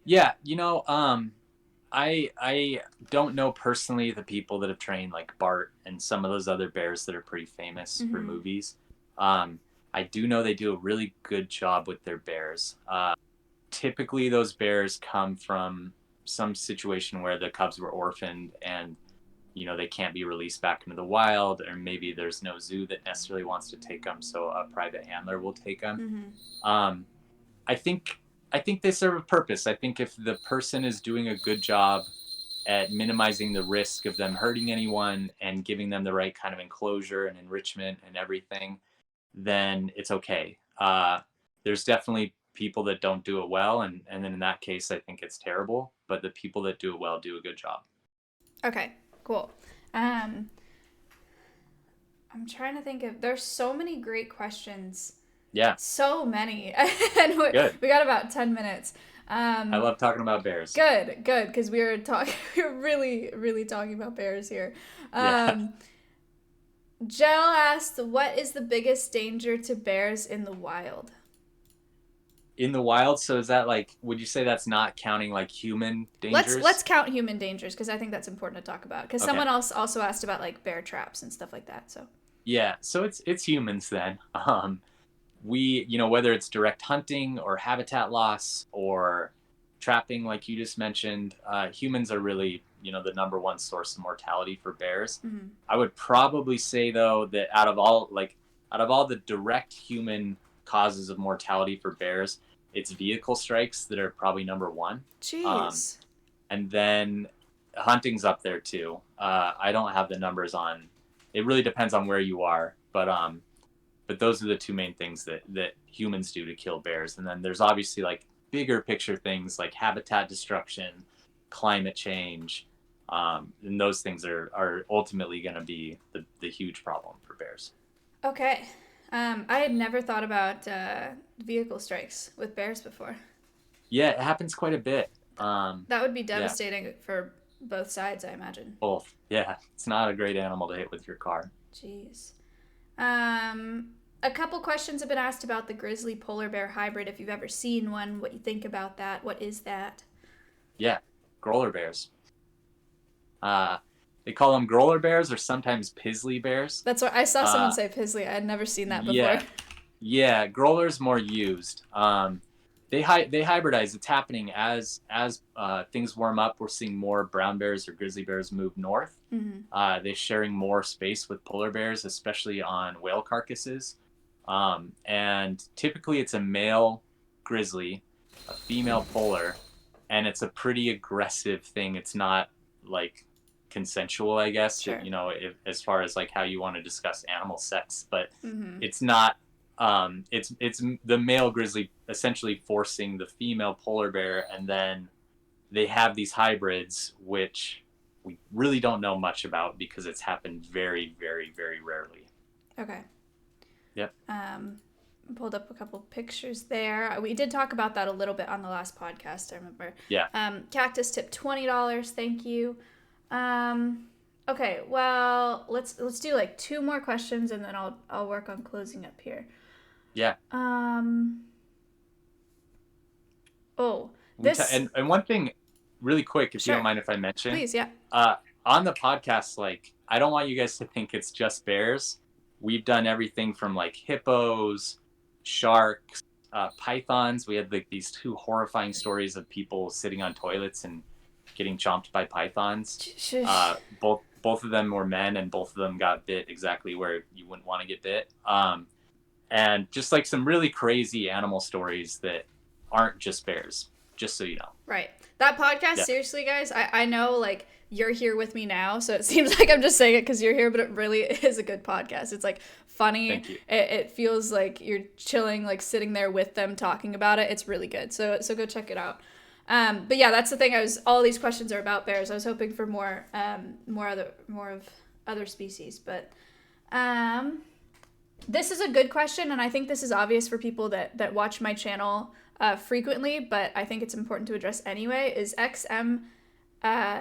Yeah, I don't know personally the people that have trained like Bart and some of those other bears that are pretty famous for movies. I do know they do a really good job with their bears. Typically those bears come from some situation where the cubs were orphaned and they can't be released back into the wild, or maybe there's no zoo that necessarily wants to take them, so a private handler will take them. I think they serve a purpose. I think if the person is doing a good job at minimizing the risk of them hurting anyone and giving them the right kind of enclosure and enrichment and everything, then it's okay. There's definitely people that don't do it well, and then in that case, I think it's terrible. But the people that do it well do a good job. Okay, cool. I'm trying to think of. There's so many great questions. Yeah. So many, and we got about 10 minutes. I love talking about bears. Good, because we were really, really talking about bears here. Jell asked, "What is the biggest danger to bears in the wild?" In the wild, so is that like? Would you say that's not counting like human dangers? Let's count human dangers, because I think that's important to talk about. Because someone else also asked about like bear traps and stuff like that. So. Yeah. So it's humans then. We, whether it's direct hunting or habitat loss or trapping, like you just mentioned, humans are really, the number one source of mortality for bears. Mm-hmm. I would probably say though that out of all the direct human causes of mortality for bears, it's vehicle strikes that are probably number one. Jeez. And then hunting's up there too. I don't have the numbers on. It really depends on where you are, but those are the two main things that humans do to kill bears. And then there's obviously like bigger picture things like habitat destruction, climate change, and those things are ultimately going to be the huge problem for bears. Okay. I had never thought about vehicle strikes with bears before. Yeah, it happens quite a bit. That would be devastating for both sides, I imagine. Both. Yeah, it's not a great animal to hit with your car. Jeez. A couple questions have been asked about the grizzly polar bear hybrid. If you've ever seen one, what you think about that? What is that? Yeah, growler bears. They call them growler bears or sometimes pizzly bears. That's what I saw someone say pizzly. I had never seen that before. Yeah, growler's more used. They hybridize. It's happening as things warm up. We're seeing more brown bears or grizzly bears move north. Mm-hmm. They're sharing more space with polar bears, especially on whale carcasses. And typically it's a male grizzly, a female polar, and it's a pretty aggressive thing. It's not like consensual, I guess, Sure. as far as like how you want to discuss animal sex, but Mm-hmm. it's not. It's the male grizzly essentially forcing the female polar bear, and then they have these hybrids, which we really don't know much about because it's happened very, very, very rarely. Okay. Yep. Pulled up a couple pictures there. We did talk about that a little bit on the last podcast, I remember. Yeah. Cactus tip $20. Thank you. Okay, well, let's do like two more questions and then I'll work on closing up here. Yeah. Oh, this and one thing, really quick, if Sure. you don't mind if I mention, Please, yeah. On the podcast, like I don't want you guys to think it's just bears. We've done everything from like hippos, sharks, pythons. We had like these two horrifying stories of people sitting on toilets and getting chomped by pythons. Both of them were men, and both of them got bit exactly where you wouldn't want to get bit. And just like some really crazy animal stories that aren't just bears, just so you know. Right. That podcast, seriously, guys, I know, like, you're here with me now, so it seems like I'm just saying it because you're here, but it really is a good podcast. It's, like, funny. Thank you. It feels like you're chilling, like, sitting there with them talking about it. It's really good. So go check it out. But yeah, that's the thing. All these questions are about bears. I was hoping for more of other species, but this is a good question, and I think this is obvious for people that watch my channel frequently, but I think it's important to address anyway. Is XM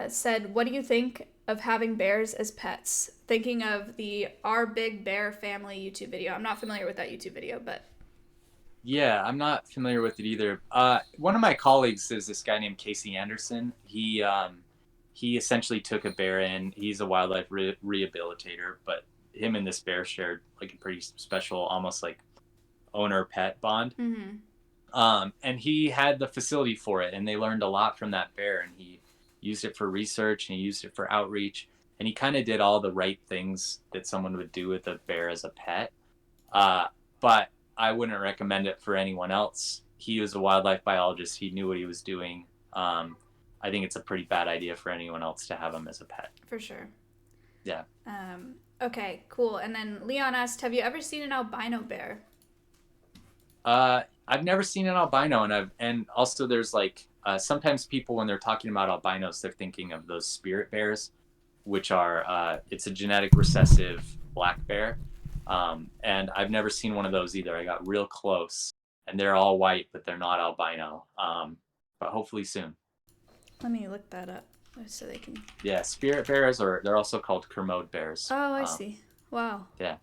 said, what do you think of having bears as pets? Thinking of the Our Big Bear Family YouTube video. I'm not familiar with that YouTube video, but yeah, I'm not familiar with it either. One of my colleagues is this guy named Casey Anderson. He essentially took a bear in. He's a wildlife rehabilitator, but him and this bear shared like a pretty special, almost like owner-pet bond. Mm-hmm. And he had the facility for it, and they learned a lot from that bear, and he used it for research and he used it for outreach, and he kind of did all the right things that someone would do with a bear as a pet. But I wouldn't recommend it for anyone else. He was a wildlife biologist. He knew what he was doing. I think it's a pretty bad idea for anyone else to have him as a pet. For sure. Yeah. Okay, cool. And then Leon asked, have you ever seen an albino bear? I've never seen an albino, and also there's like sometimes people, when they're talking about albinos, they're thinking of those spirit bears, which are it's a genetic recessive black bear, and I've never seen one of those either. I got real close, and they're all white, but they're not albino. But hopefully soon. Let me look that up so they can. Yeah, spirit bears, or they're also called Kermode bears. Oh, I see. Wow. Yeah,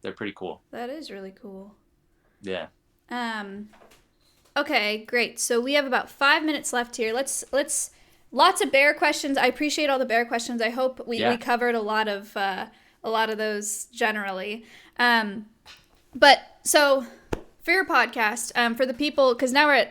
they're pretty cool. That is really cool. Yeah. Okay, great. So we have about 5 minutes left here. Let's lots of bear questions. I appreciate all the bear questions. I hope we covered a lot of those generally. But so for your podcast, for the people, because now we're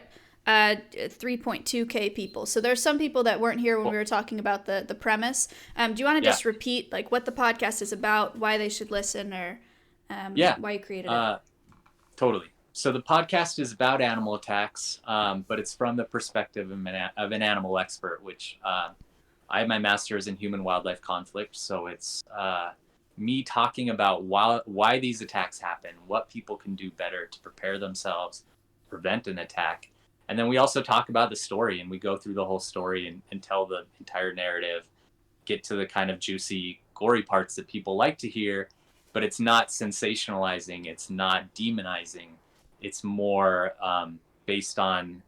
at 3.2K people. So there's some people that weren't here when we were talking about the premise. Do you want to just repeat like what the podcast is about, why they should listen, or why you created it? Totally. So the podcast is about animal attacks, but it's from the perspective of an animal expert, which I have my master's in human wildlife conflict. So it's me talking about why these attacks happen, what people can do better to prepare themselves, prevent an attack. And then we also talk about the story, and we go through the whole story and tell the entire narrative, get to the kind of juicy, gory parts that people like to hear, but it's not sensationalizing, it's not demonizing. It's more based on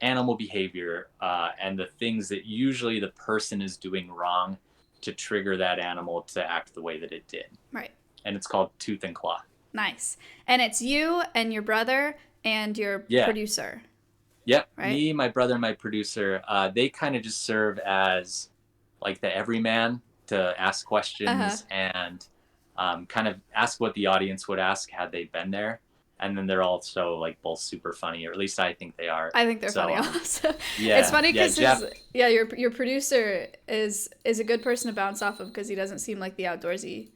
animal behavior and the things that usually the person is doing wrong to trigger that animal to act the way that it did. Right. And it's called Tooth and Claw. Nice. And it's you and your brother and your producer. Yep. Right? Me, my brother, and my producer, they kind of just serve as like the everyman to ask questions and kind of ask what the audience would ask had they been there. And then they're also like both super funny, or at least I think they are. I think they're funny also. Yeah, it's funny because your producer is a good person to bounce off of because he doesn't seem like the outdoorsy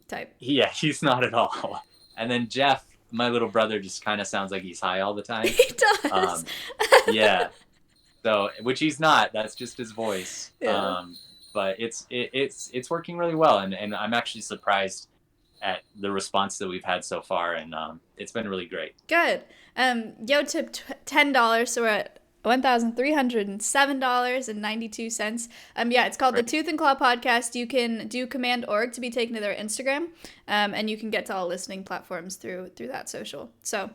type. Yeah, he's not at all. And then Jeff, my little brother, just kind of sounds like he's high all the time. He does. Yeah. So, which he's not. That's just his voice. Yeah. But it's working really well, and I'm actually surprised at the response that we've had so far, and it's been really great. Good. Yo tipped $10, so we're at $1,307.92. Yeah, it's called the Tooth and Claw Podcast. You can do Command Org to be taken to their Instagram, and you can get to all listening platforms through that social. So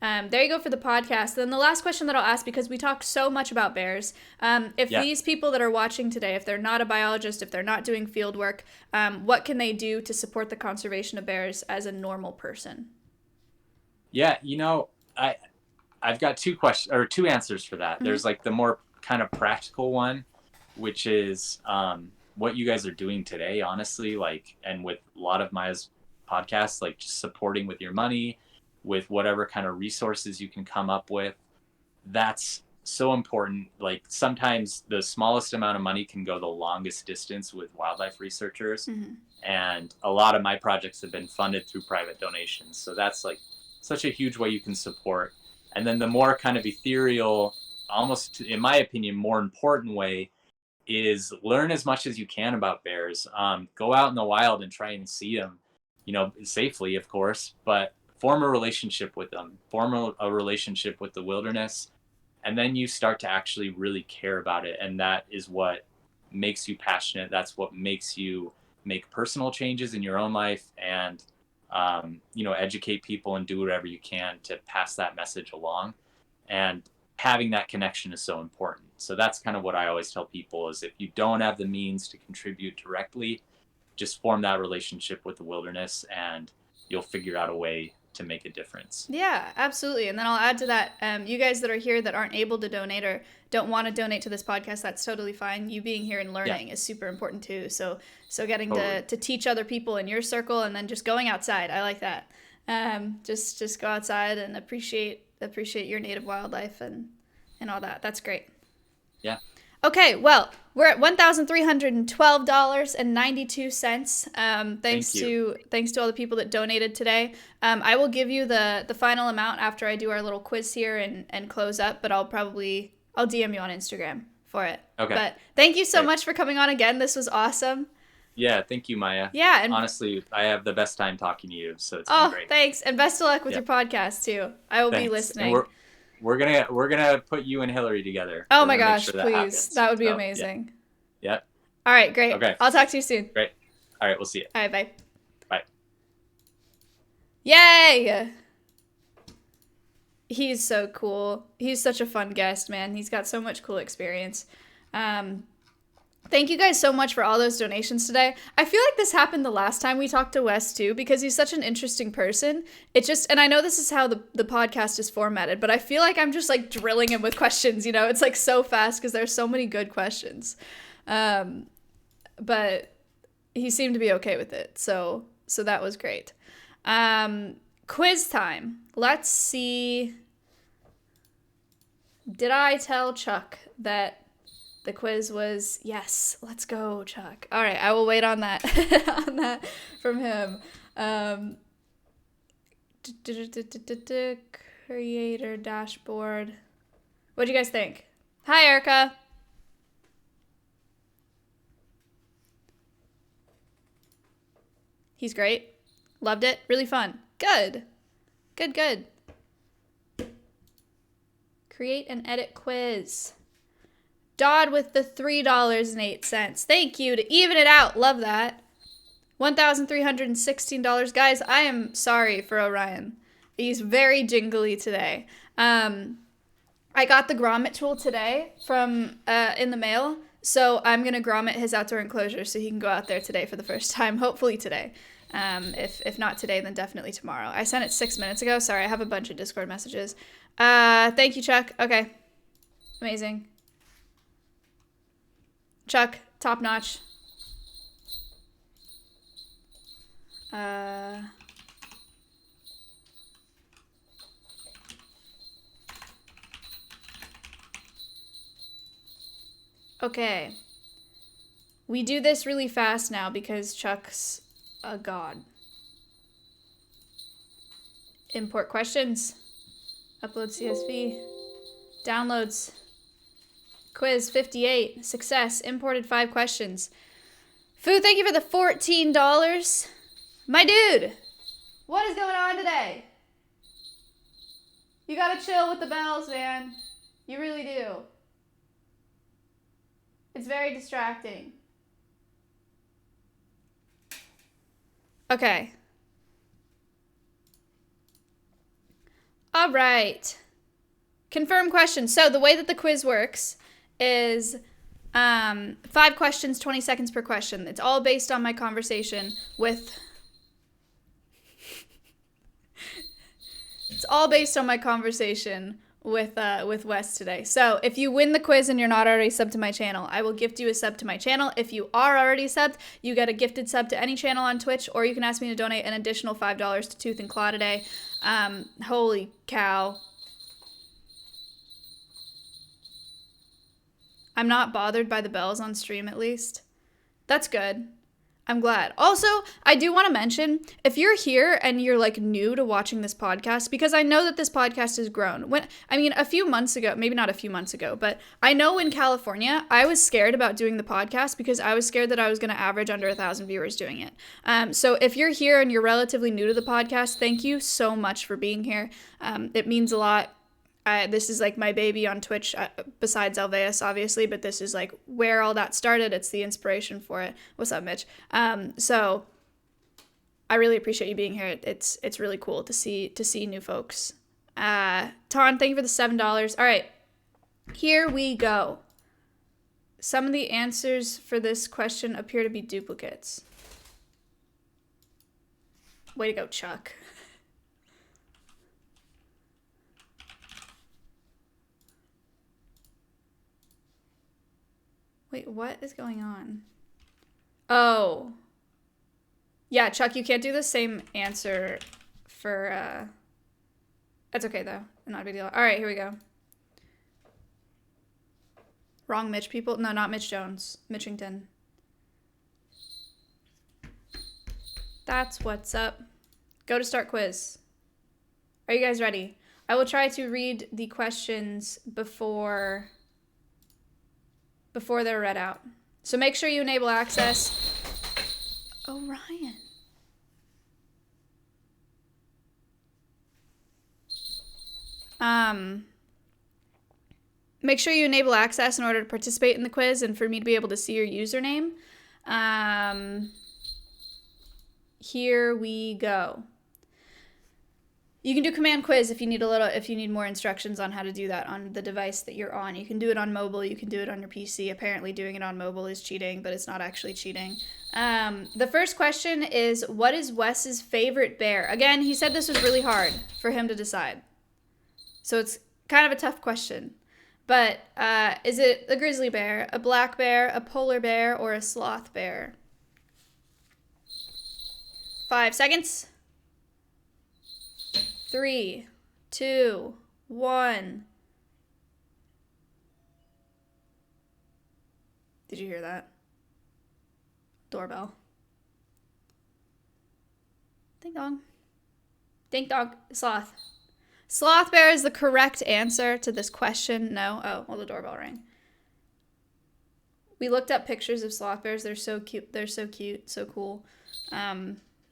there you go for the podcast. Then the last question that I'll ask, because we talked so much about bears, if these people that are watching today, if they're not a biologist, if they're not doing field work, what can they do to support the conservation of bears as a normal person? Yeah, I've got two answers for that. Mm-hmm. There's like the more kind of practical one, which is what you guys are doing today, honestly, like, and with a lot of Maya's podcasts, like just supporting with your money, with whatever kind of resources you can come up with. That's so important. Like sometimes the smallest amount of money can go the longest distance with wildlife researchers. Mm-hmm. And a lot of my projects have been funded through private donations. So that's like such a huge way you can support. And then the more kind of ethereal, almost in my opinion, more important way is learn as much as you can about bears. Go out in the wild and try and see them, safely, of course, but form a relationship with them, form a relationship with the wilderness, and then you start to actually really care about it. And that is what makes you passionate. That's what makes you make personal changes in your own life and, educate people and do whatever you can to pass that message along. And having that connection is so important. So that's kind of what I always tell people is if you don't have the means to contribute directly, just form that relationship with the wilderness and you'll figure out a way to make a difference. Yeah, absolutely. And then I'll add to that, you guys that are here that aren't able to donate or don't want to donate to this podcast, that's totally fine. You being here and learning is super important too. So getting to teach other people in your circle and then just going outside. I like that. Just go outside and appreciate your native wildlife and all that. That's great. Yeah. Okay, well, we're at $1,312.92. Thanks to all the people that donated today. I will give you the final amount after I do our little quiz here and close up, but I'll DM you on Instagram for it. Okay. But thank you so much for coming on again. This was awesome. Yeah, thank you, Maya. Yeah, and honestly, I have the best time talking to you, so it's been great. Oh, thanks, and best of luck with your podcast too. I will be listening. And we're gonna put you and Hillary together. Oh my gosh, please. That would be amazing. Yeah. All right, great. Okay. I'll talk to you soon. Great. All right, we'll see you. All right, bye. Bye. Yay! He's so cool. He's such a fun guest, man. He's got so much cool experience. Thank you guys so much for all those donations today. I feel like this happened the last time we talked to Wes too, because he's such an interesting person. And I know this is how the podcast is formatted, but I feel like I'm just like drilling him with questions, It's like so fast because there's so many good questions. But he seemed to be okay with it. So that was great. Quiz time. Let's see. Did I tell Chuck that the quiz was yes? Let's go, Chuck. All right, I will wait on that from him. Creator dashboard. What do you guys think? Hi, Erica. He's great. Loved it. Really fun. Good. Good. Create and edit quiz. Dodd with the $3.08. Thank you to even it out. Love that. $1,316. Guys, I am sorry for Orion. He's very jingly today. I got the grommet tool today from in the mail, so I'm going to grommet his outdoor enclosure so he can go out there today for the first time, hopefully today. If not today, then definitely tomorrow. I sent it 6 minutes ago. Sorry, I have a bunch of Discord messages. Thank you, Chuck. Okay. Amazing. Chuck, top notch. Okay. We do this really fast now because Chuck's a god. Import questions. Upload CSV. Downloads. Quiz 58. Success. Imported 5 questions. Food, thank you for the $14. My dude, what is going on today? You gotta chill with the bells, man. You really do. It's very distracting. Okay. All right. Confirm questions. So the way that the quiz works is 5 questions, 20 seconds per question. It's all based on my conversation with... It's all based on my conversation with Wes today. So if you win the quiz and you're not already subbed to my channel, I will gift you a sub to my channel. If you are already subbed, you get a gifted sub to any channel on Twitch, or you can ask me to donate an additional $5 to Tooth and Claw today. Holy cow. I'm not bothered by the bells on stream, at least. That's good. I'm glad. Also, I do want to mention, if you're here and you're like new to watching this podcast, because I know that this podcast has grown. A few months ago, maybe not a few months ago, but I know in California, I was scared about doing the podcast because I was scared that I was going to average under 1,000 viewers doing it. So if you're here and you're relatively new to the podcast, thank you so much for being here. It means a lot. This is like my baby on Twitch, besides Alveus, obviously, but this is like where all that started. It's the inspiration for it. What's up, Mitch? So I really appreciate you being here. It's really cool to see new folks. Ton, thank you for the $7. All right, here we go. Some of the answers for this question appear to be duplicates. Way to go, Chuck. Wait, what is going on? Oh. Yeah, Chuck, you can't do the same answer for, That's okay, though. Not a big deal. All right, here we go. Wrong Mitch, people. No, not Mitch Jones. Mitchington. That's what's up. Go to start quiz. Are you guys ready? I will try to read the questions before they're read out. So make sure you enable access. Orion. Make sure you enable access in order to participate in the quiz and for me to be able to see your username. Here we go. You can do command quiz if you need more instructions on how to do that on the device that you're on. You can do it on mobile, you can do it on your PC. Apparently doing it on mobile is cheating, but it's not actually cheating. The first question is, what is Wes's favorite bear? Again, he said this was really hard for him to decide. So it's kind of a tough question. But is it a grizzly bear, a black bear, a polar bear, or a sloth bear? 5 seconds. 3, 2, 1. Did you hear that? Doorbell. Ding dong. Dink dog. Sloth. Sloth bear is the correct answer to this question. No? Oh, well, the doorbell rang. We looked up pictures of sloth bears. They're so cute. They're so cute. So cool.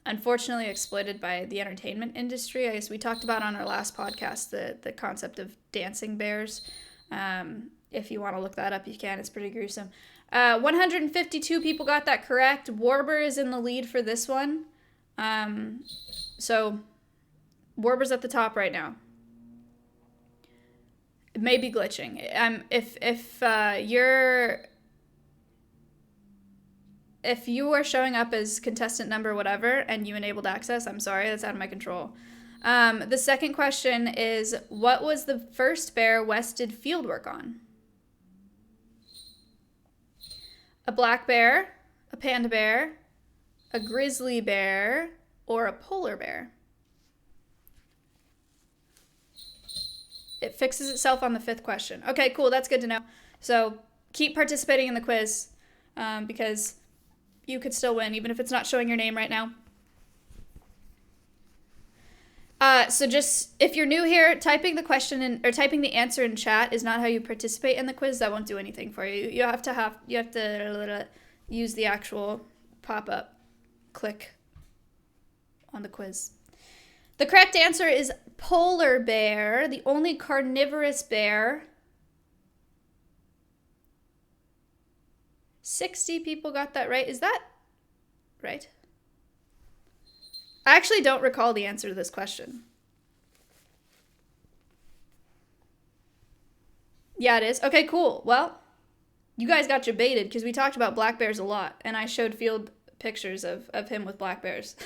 Unfortunately exploited by the entertainment industry. I guess we talked about on our last podcast the concept of dancing bears. If you want to look that up, you can. It's pretty gruesome. 152 people got that correct. Warber is in the lead for this one. So Warber's at the top right now. It may be glitching. If you are showing up as contestant number whatever and you enabled access, I'm sorry, that's out of my control. The second question is, what was the first bear Wes did field work on? A black bear, a panda bear, a grizzly bear, or a polar bear? It fixes itself on the fifth question. Okay, cool, that's good to know. So keep participating in the quiz because you could still win, even if it's not showing your name right now. So just, if you're new here, typing the question in, or typing the answer in chat is not how you participate in the quiz. That won't do anything for you. You have to use the actual pop-up click on the quiz. The correct answer is polar bear, the only carnivorous bear. 60 people got that right. Is that right? I actually don't recall the answer to this question. Yeah, it is. Okay, cool. Well, you guys got you baited because we talked about black bears a lot, and I showed field pictures of him with black bears.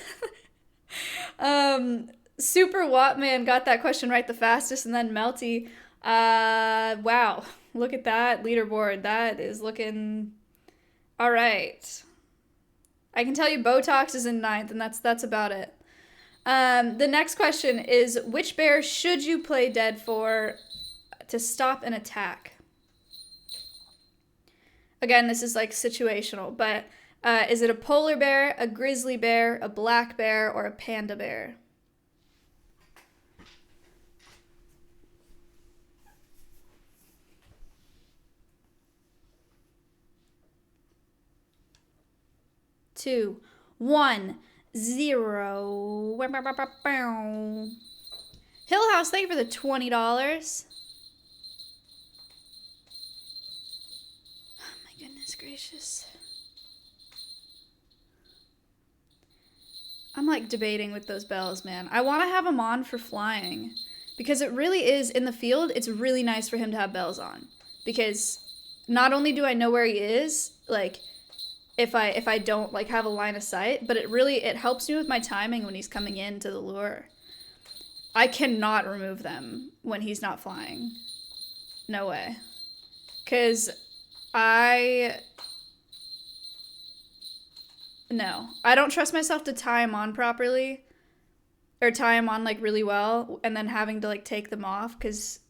Super Wattman got that question right the fastest, and then Melty. Wow. Look at that leaderboard. That is looking... All right. I can tell you Botox is in 9th, and that's about it. The next question is, which bear should you play dead for to stop an attack? Again, this is like situational, but is it a polar bear, a grizzly bear, a black bear, or a panda bear? Two, 1, 0. Hill House, thank you for the $20. Oh my goodness gracious. I'm like debating with those bells, man. I want to have him on for flying because it really is, in the field, it's really nice for him to have bells on because not only do I know where he is, like, if I don't like have a line of sight, but it helps me with my timing when he's coming into the lure. I cannot remove them when he's not flying. No way. 'Cause I don't trust myself to tie him on properly or tie him on like really well and then having to like take them off because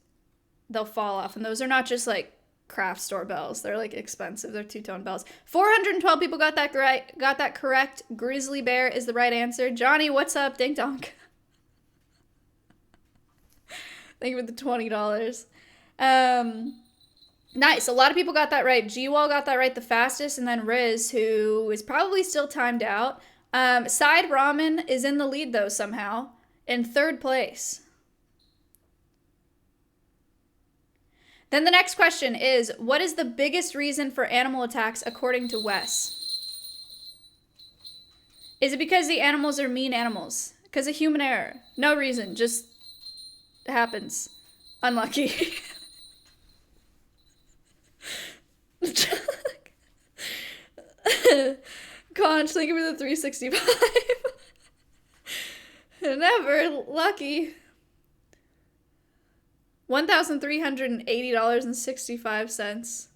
they'll fall off. And those are not just like craft store bells. They're like expensive. They're two-tone bells. 412 people got that correct. Grizzly bear is the right answer. Johnny, what's up? Ding dong. Thank you for the $20. Nice. A lot of people got that right. G-Wall got that right the fastest, and then Riz, who is probably still timed out. Side Ramen is in the lead though somehow in 3rd place. Then the next question is, what is the biggest reason for animal attacks according to Wes? Is it because the animals are mean animals? Because of human error? No reason, just happens. Unlucky. Conch, thank you for the 365. Never lucky. $1,380.65.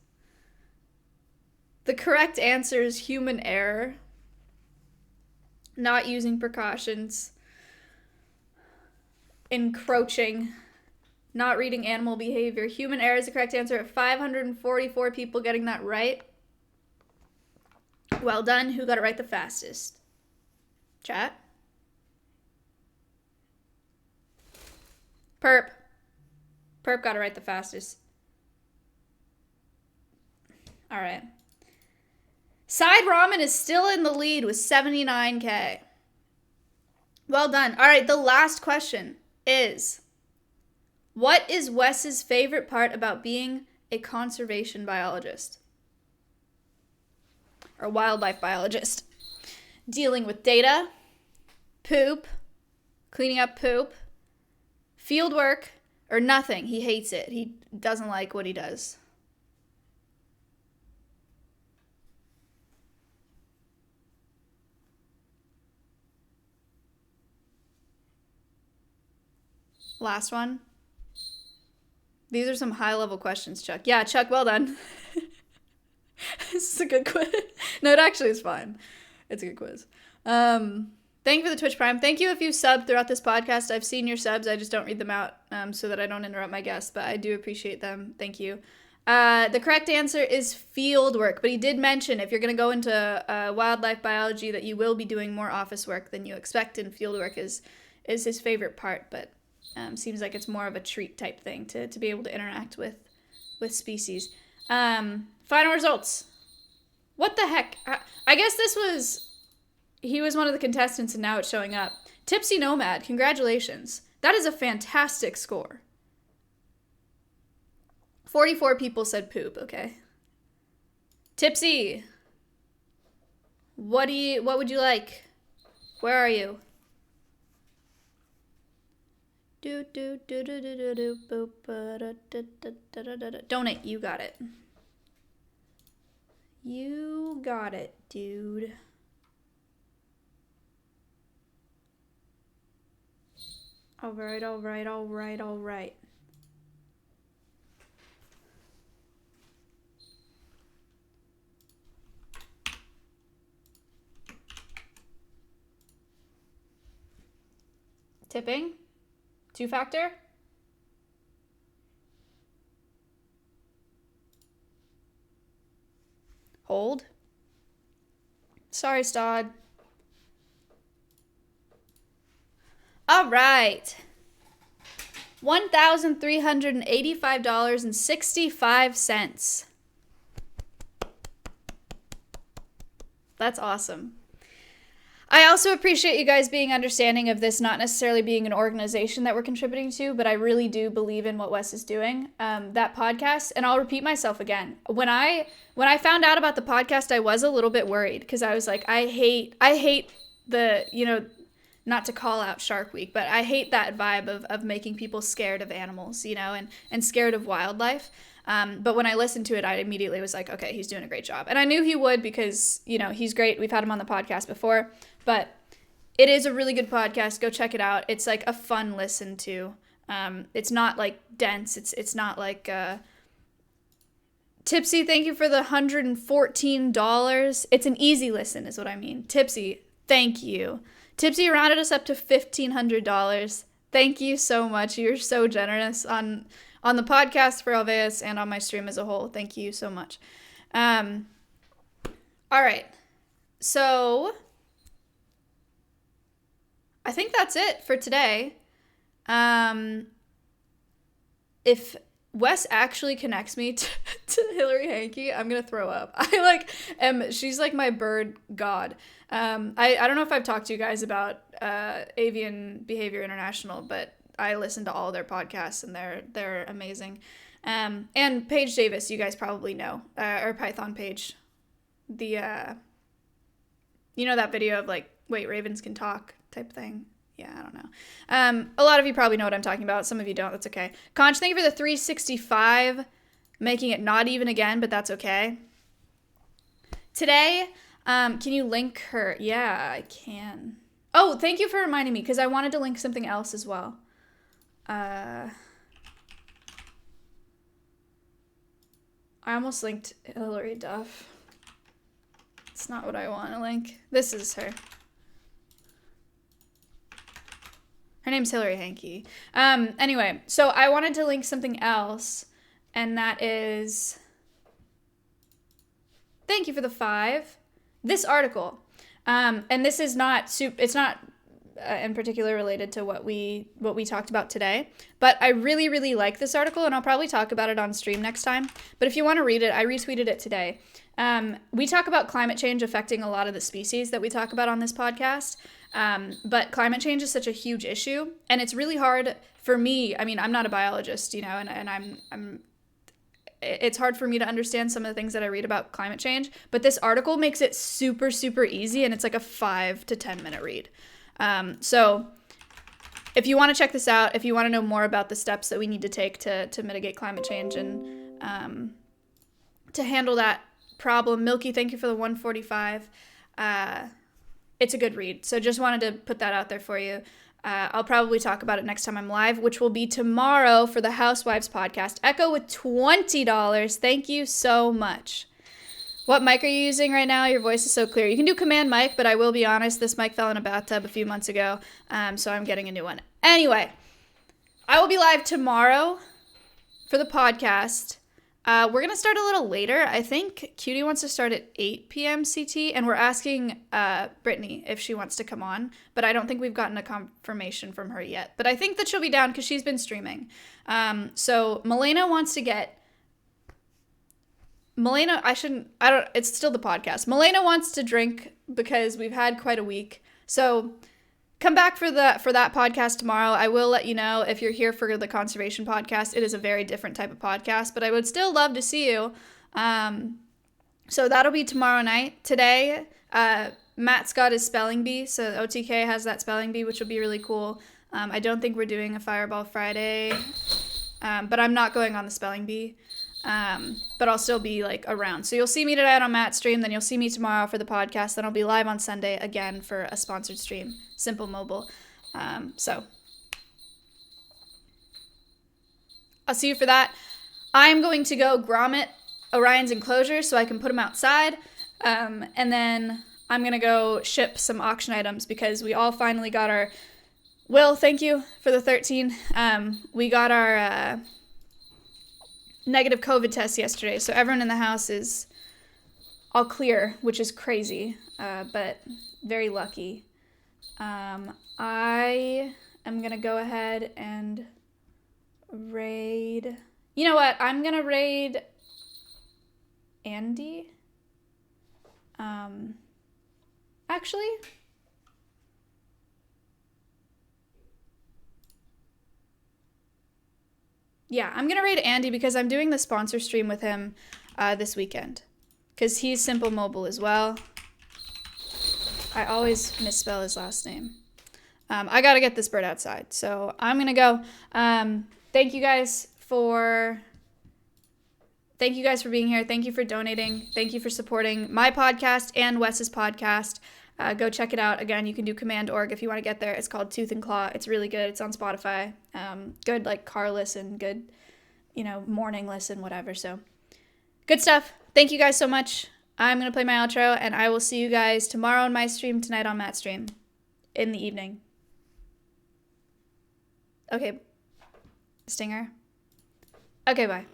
The correct answer is human error. Not using precautions. Encroaching. Not reading animal behavior. Human error is the correct answer. 544 people getting that right. Well done. Who got it right the fastest? Chat? Perp. Perp got it right the fastest. All right. Side Ramen is still in the lead with 79K. Well done. All right, the last question is, what is Wes's favorite part about being a conservation biologist? Or wildlife biologist? Dealing with data, poop, cleaning up poop, field work, or nothing. He hates it. He doesn't like what he does. Last one. These are some high-level questions, Chuck. Yeah, Chuck, well done. This is a good quiz. No, it actually is fine. It's a good quiz. Thank you for the Twitch Prime. Thank you if you subbed throughout this podcast. I've seen your subs. I just don't read them out so that I don't interrupt my guests, but I do appreciate them. Thank you. The correct answer is field work, but he did mention if you're going to go into wildlife biology that you will be doing more office work than you expect, and field work is his favorite part, but seems like it's more of a treat type thing to be able to interact with species. Final results. What the heck? I guess he was one of the contestants and now it's showing up. Tipsy Nomad, congratulations. That is a fantastic score. 44 people said poop, okay. Tipsy, what would you like? Where are you? Donate, you got it. You got it, dude. All right. Tipping? 2-factor? Hold. Sorry, Stod. All right. $1,385.65. That's awesome. I also appreciate you guys being understanding of this not necessarily being an organization that we're contributing to, but I really do believe in what Wes is doing. That podcast, and I'll repeat myself again. When I found out about the podcast, I was a little bit worried because I was like, I hate the, not to call out Shark Week, but I hate that vibe of making people scared of animals, and scared of wildlife. But when I listened to it, I immediately was like, okay, he's doing a great job. And I knew he would because, he's great. We've had him on the podcast before. But it is a really good podcast. Go check it out. It's like a fun listen to. It's not like dense. It's not like Tipsy, thank you for the $114. It's an easy listen is what I mean. Tipsy, thank you. Tipsy rounded us up to $1,500. Thank you so much. You're so generous on the podcast for Alveus and on my stream as a whole. Thank you so much. All right. So I think that's it for today. If Wes actually connects me to Hillary Hankey, I'm gonna throw up. She's like my bird god. I don't know if I've talked to you guys about Avian Behavior International, but I listen to all their podcasts and they're amazing. And Paige Davis, you guys probably know, or Python Page. The that video of like, wait, ravens can talk type thing. Yeah, I don't know. A lot of you probably know what I'm talking about. Some of you don't. That's okay. Conch, thank you for the 365, making it not even again, but that's okay. Today, can you link her? Yeah, I can. Oh, thank you for reminding me because I wanted to link something else as well. I almost linked Hillary Duff. It's not what I want to link. This is her. Her name's Hillary Hankey. Anyway, so I wanted to link something else, and that is, thank you for the 5, this article. And this is not, it's not in particular related to what we talked about today. But I really, really like this article, and I'll probably talk about it on stream next time. But if you want to read it, I retweeted it today. We talk about climate change affecting a lot of the species that we talk about on this podcast. But climate change is such a huge issue, and it's really hard for me. I mean, I'm not a biologist, you know, and it's hard for me to understand some of the things that I read about climate change, but this article makes it super, super easy, and it's like a 5 to 10 minute read. So if you want to check this out, if you want to know more about the steps that we need to take to mitigate climate change and to handle that problem, Milky, thank you for the 145. It's a good read. So just wanted to put that out there for you. I'll probably talk about it next time I'm live, which will be tomorrow for the Housewives podcast. Echo with $20. Thank you so much. What mic are you using right now? Your voice is so clear. You can do command mic, but I will be honest, this mic fell in a bathtub a few months ago, so I'm getting a new one. Anyway, I will be live tomorrow for the podcast. We're going to start a little later. I think Cutie wants to start at 8 p.m. CT, and we're asking Brittany if she wants to come on, but I don't think we've gotten a confirmation from her yet. But I think that she'll be down because she's been streaming. So Milena wants to get... it's still the podcast. Milena wants to drink because we've had quite a week. So... come back for that podcast tomorrow. I will let you know if you're here for the conservation podcast. It is a very different type of podcast, but I would still love to see you. So that'll be tomorrow night. Today, Matt's got his spelling bee, so OTK has that spelling bee, which will be really cool. I don't think we're doing a Fireball Friday, but I'm not going on the spelling bee. But I'll still be like around. So you'll see me tonight on Matt's stream, then you'll see me tomorrow for the podcast, then I'll be live on Sunday again for a sponsored stream, Simple Mobile. So I'll see you for that. I'm going to go grommet Orion's enclosure so I can put them outside. And then I'm going to go ship some auction items because we all finally got our... Will, thank you for the 13. We got our... negative COVID test yesterday, so everyone in the house is all clear, which is crazy, but very lucky. I am gonna go ahead and raid... You know what? I'm gonna raid Andy. Actually... yeah, I'm going to raid Andy because I'm doing the sponsor stream with him this weekend. Because he's Simple Mobile as well. I always misspell his last name. I got to get this bird outside. So I'm going to go. Thank you guys for being here. Thank you for donating. Thank you for supporting my podcast and Wes's podcast. Go check it out. Again, you can do Command Org if you want to get there. It's called Tooth and Claw. It's really good. It's on Spotify. Good, like, car listen, good, morning listen, whatever. So, good stuff. Thank you guys so much. I'm going to play my outro, and I will see you guys tomorrow on my stream, tonight on Matt's stream, in the evening. Okay. Stinger. Okay, bye.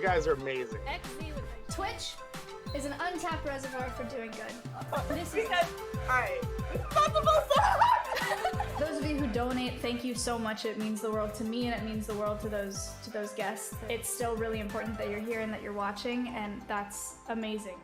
You guys are amazing. Twitch is an untapped reservoir for doing good. This is those of you who donate, thank you so much. It means the world to me, and it means the world to those guests. It's still really important that you're here and that you're watching, and that's amazing.